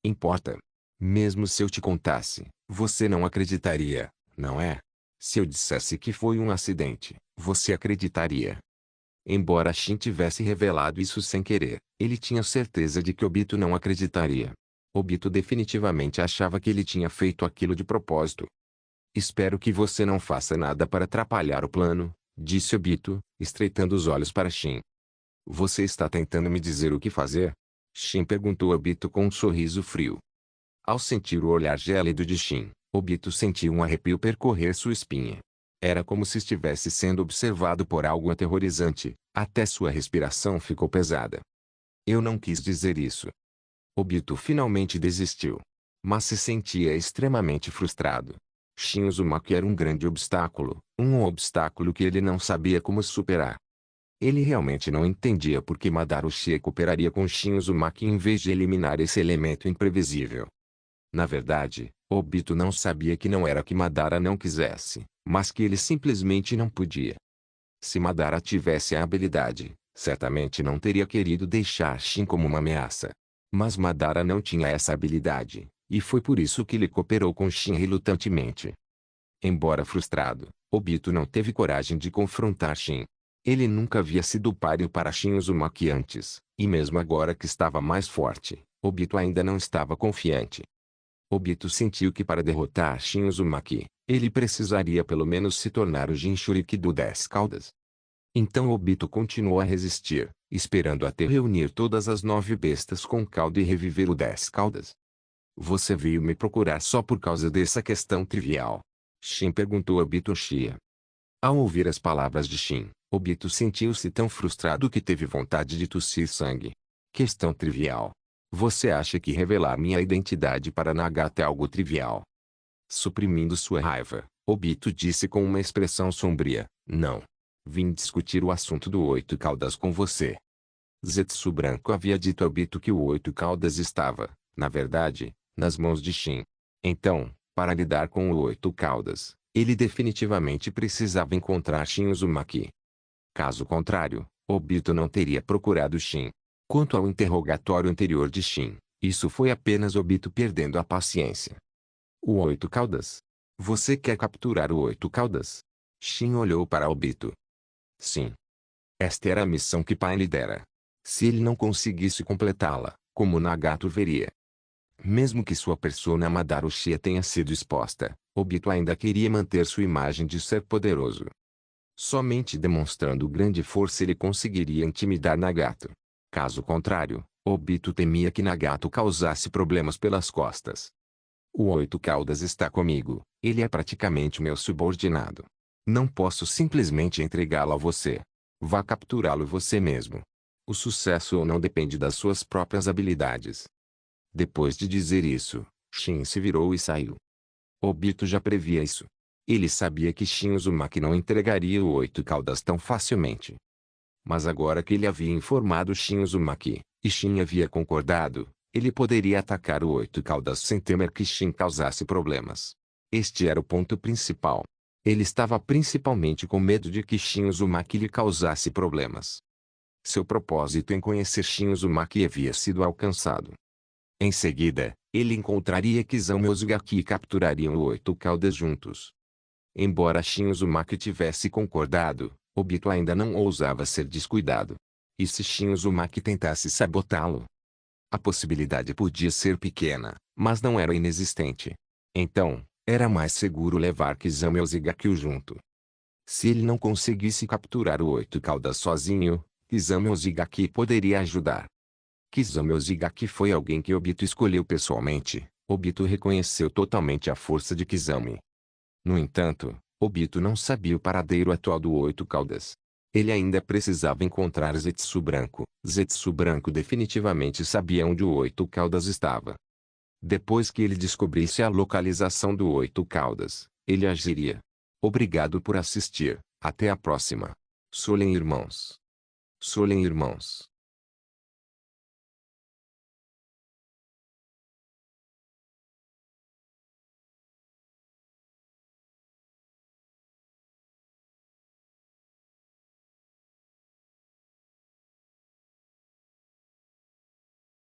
Importa. Mesmo se eu te contasse, você não acreditaria, não é? Se eu dissesse que foi um acidente, você acreditaria. Embora Shin tivesse revelado isso sem querer, ele tinha certeza de que Obito não acreditaria. Obito definitivamente achava que ele tinha feito aquilo de propósito. Espero que você não faça nada para atrapalhar o plano, disse Obito, estreitando os olhos para Shin. Você está tentando me dizer o que fazer? Shin perguntou a Obito com um sorriso frio. Ao sentir o olhar gélido de Shin, Obito sentiu um arrepio percorrer sua espinha. Era como se estivesse sendo observado por algo aterrorizante, até sua respiração ficou pesada. Eu não quis dizer isso. Obito finalmente desistiu. Mas se sentia extremamente frustrado. Shin Uzumaki era um grande obstáculo, um obstáculo que ele não sabia como superar. Ele realmente não entendia por que Madara Uchiha cooperaria com Shin Uzumaki em vez de eliminar esse elemento imprevisível. Na verdade, Obito não sabia que não era que Madara não quisesse, mas que ele simplesmente não podia. Se Madara tivesse a habilidade, certamente não teria querido deixar Shin como uma ameaça. Mas Madara não tinha essa habilidade, e foi por isso que ele cooperou com Shin relutantemente. Embora frustrado, Obito não teve coragem de confrontar Shin. Ele nunca havia sido páreo para Shin Uzumaki antes, e mesmo agora que estava mais forte, Obito ainda não estava confiante. Obito sentiu que para derrotar Shin Uzumaki, ele precisaria pelo menos se tornar o Jinchuriki do 10 Caudas. Então Obito continuou a resistir, esperando até reunir todas as 9 bestas com cauda e reviver o 10 caudas. Você veio me procurar só por causa dessa questão trivial? Shin perguntou a Obito Uchiha. Ao ouvir as palavras de Shin, Obito sentiu-se tão frustrado que teve vontade de tossir sangue. Questão trivial. Você acha que revelar minha identidade para Nagata é algo trivial? Suprimindo sua raiva, Obito disse com uma expressão sombria, não. Vim discutir o assunto do 8 caudas com você. Zetsu Branco havia dito a Obito que o 8 caudas estava, na verdade, nas mãos de Shin. Então, para lidar com o 8 caudas, ele definitivamente precisava encontrar Shin Uzumaki. Caso contrário, Obito não teria procurado Shin. Quanto ao interrogatório anterior de Shin, isso foi apenas Obito perdendo a paciência. O 8 caudas? Você quer capturar o 8 caudas? Shin olhou para Obito. Sim. Esta era a missão que Pain lhe dera. Se ele não conseguisse completá-la, como Nagato veria. Mesmo que sua persona Madara Uchiha tenha sido exposta, Obito ainda queria manter sua imagem de ser poderoso. Somente demonstrando grande força ele conseguiria intimidar Nagato. Caso contrário, Obito temia que Nagato causasse problemas pelas costas. O 8 caudas está comigo, ele é praticamente meu subordinado. Não posso simplesmente entregá-lo a você. Vá capturá-lo você mesmo. O sucesso ou não depende das suas próprias habilidades. Depois de dizer isso, Shin se virou e saiu. Obito já previa isso. Ele sabia que Shin Uzumaki não entregaria o 8 caudas tão facilmente. Mas agora que ele havia informado Shin Uzumaki, e Shin havia concordado, ele poderia atacar o 8 caudas sem temer que Shin causasse problemas. Este era o ponto principal. Ele estava principalmente com medo de que Shin Uzumaki lhe causasse problemas. Seu propósito em conhecer Shin Uzumaki havia sido alcançado. Em seguida, ele encontraria Kizaru e Uzumaki e capturariam o 8 caudas juntos. Embora Shin Uzumaki tivesse concordado, Obito ainda não ousava ser descuidado. E se Shin Uzumaki tentasse sabotá-lo? A possibilidade podia ser pequena, mas não era inexistente. Então, era mais seguro levar Kizaru e Uzumaki junto. Se ele não conseguisse capturar o 8 caudas sozinho, Kizaru e Uzumaki poderia ajudar. Kizaru e Uzumaki foi alguém que Obito escolheu pessoalmente. Obito reconheceu totalmente a força de Kizaru. No entanto, Obito não sabia o paradeiro atual do 8 caudas. Ele ainda precisava encontrar Zetsu Branco. Zetsu Branco definitivamente sabia onde o 8 caudas estava. Depois que ele descobrisse a localização do 8 caudas, ele agiria. Obrigado por assistir. Até a próxima. Solen Irmãos. Solen Irmãos.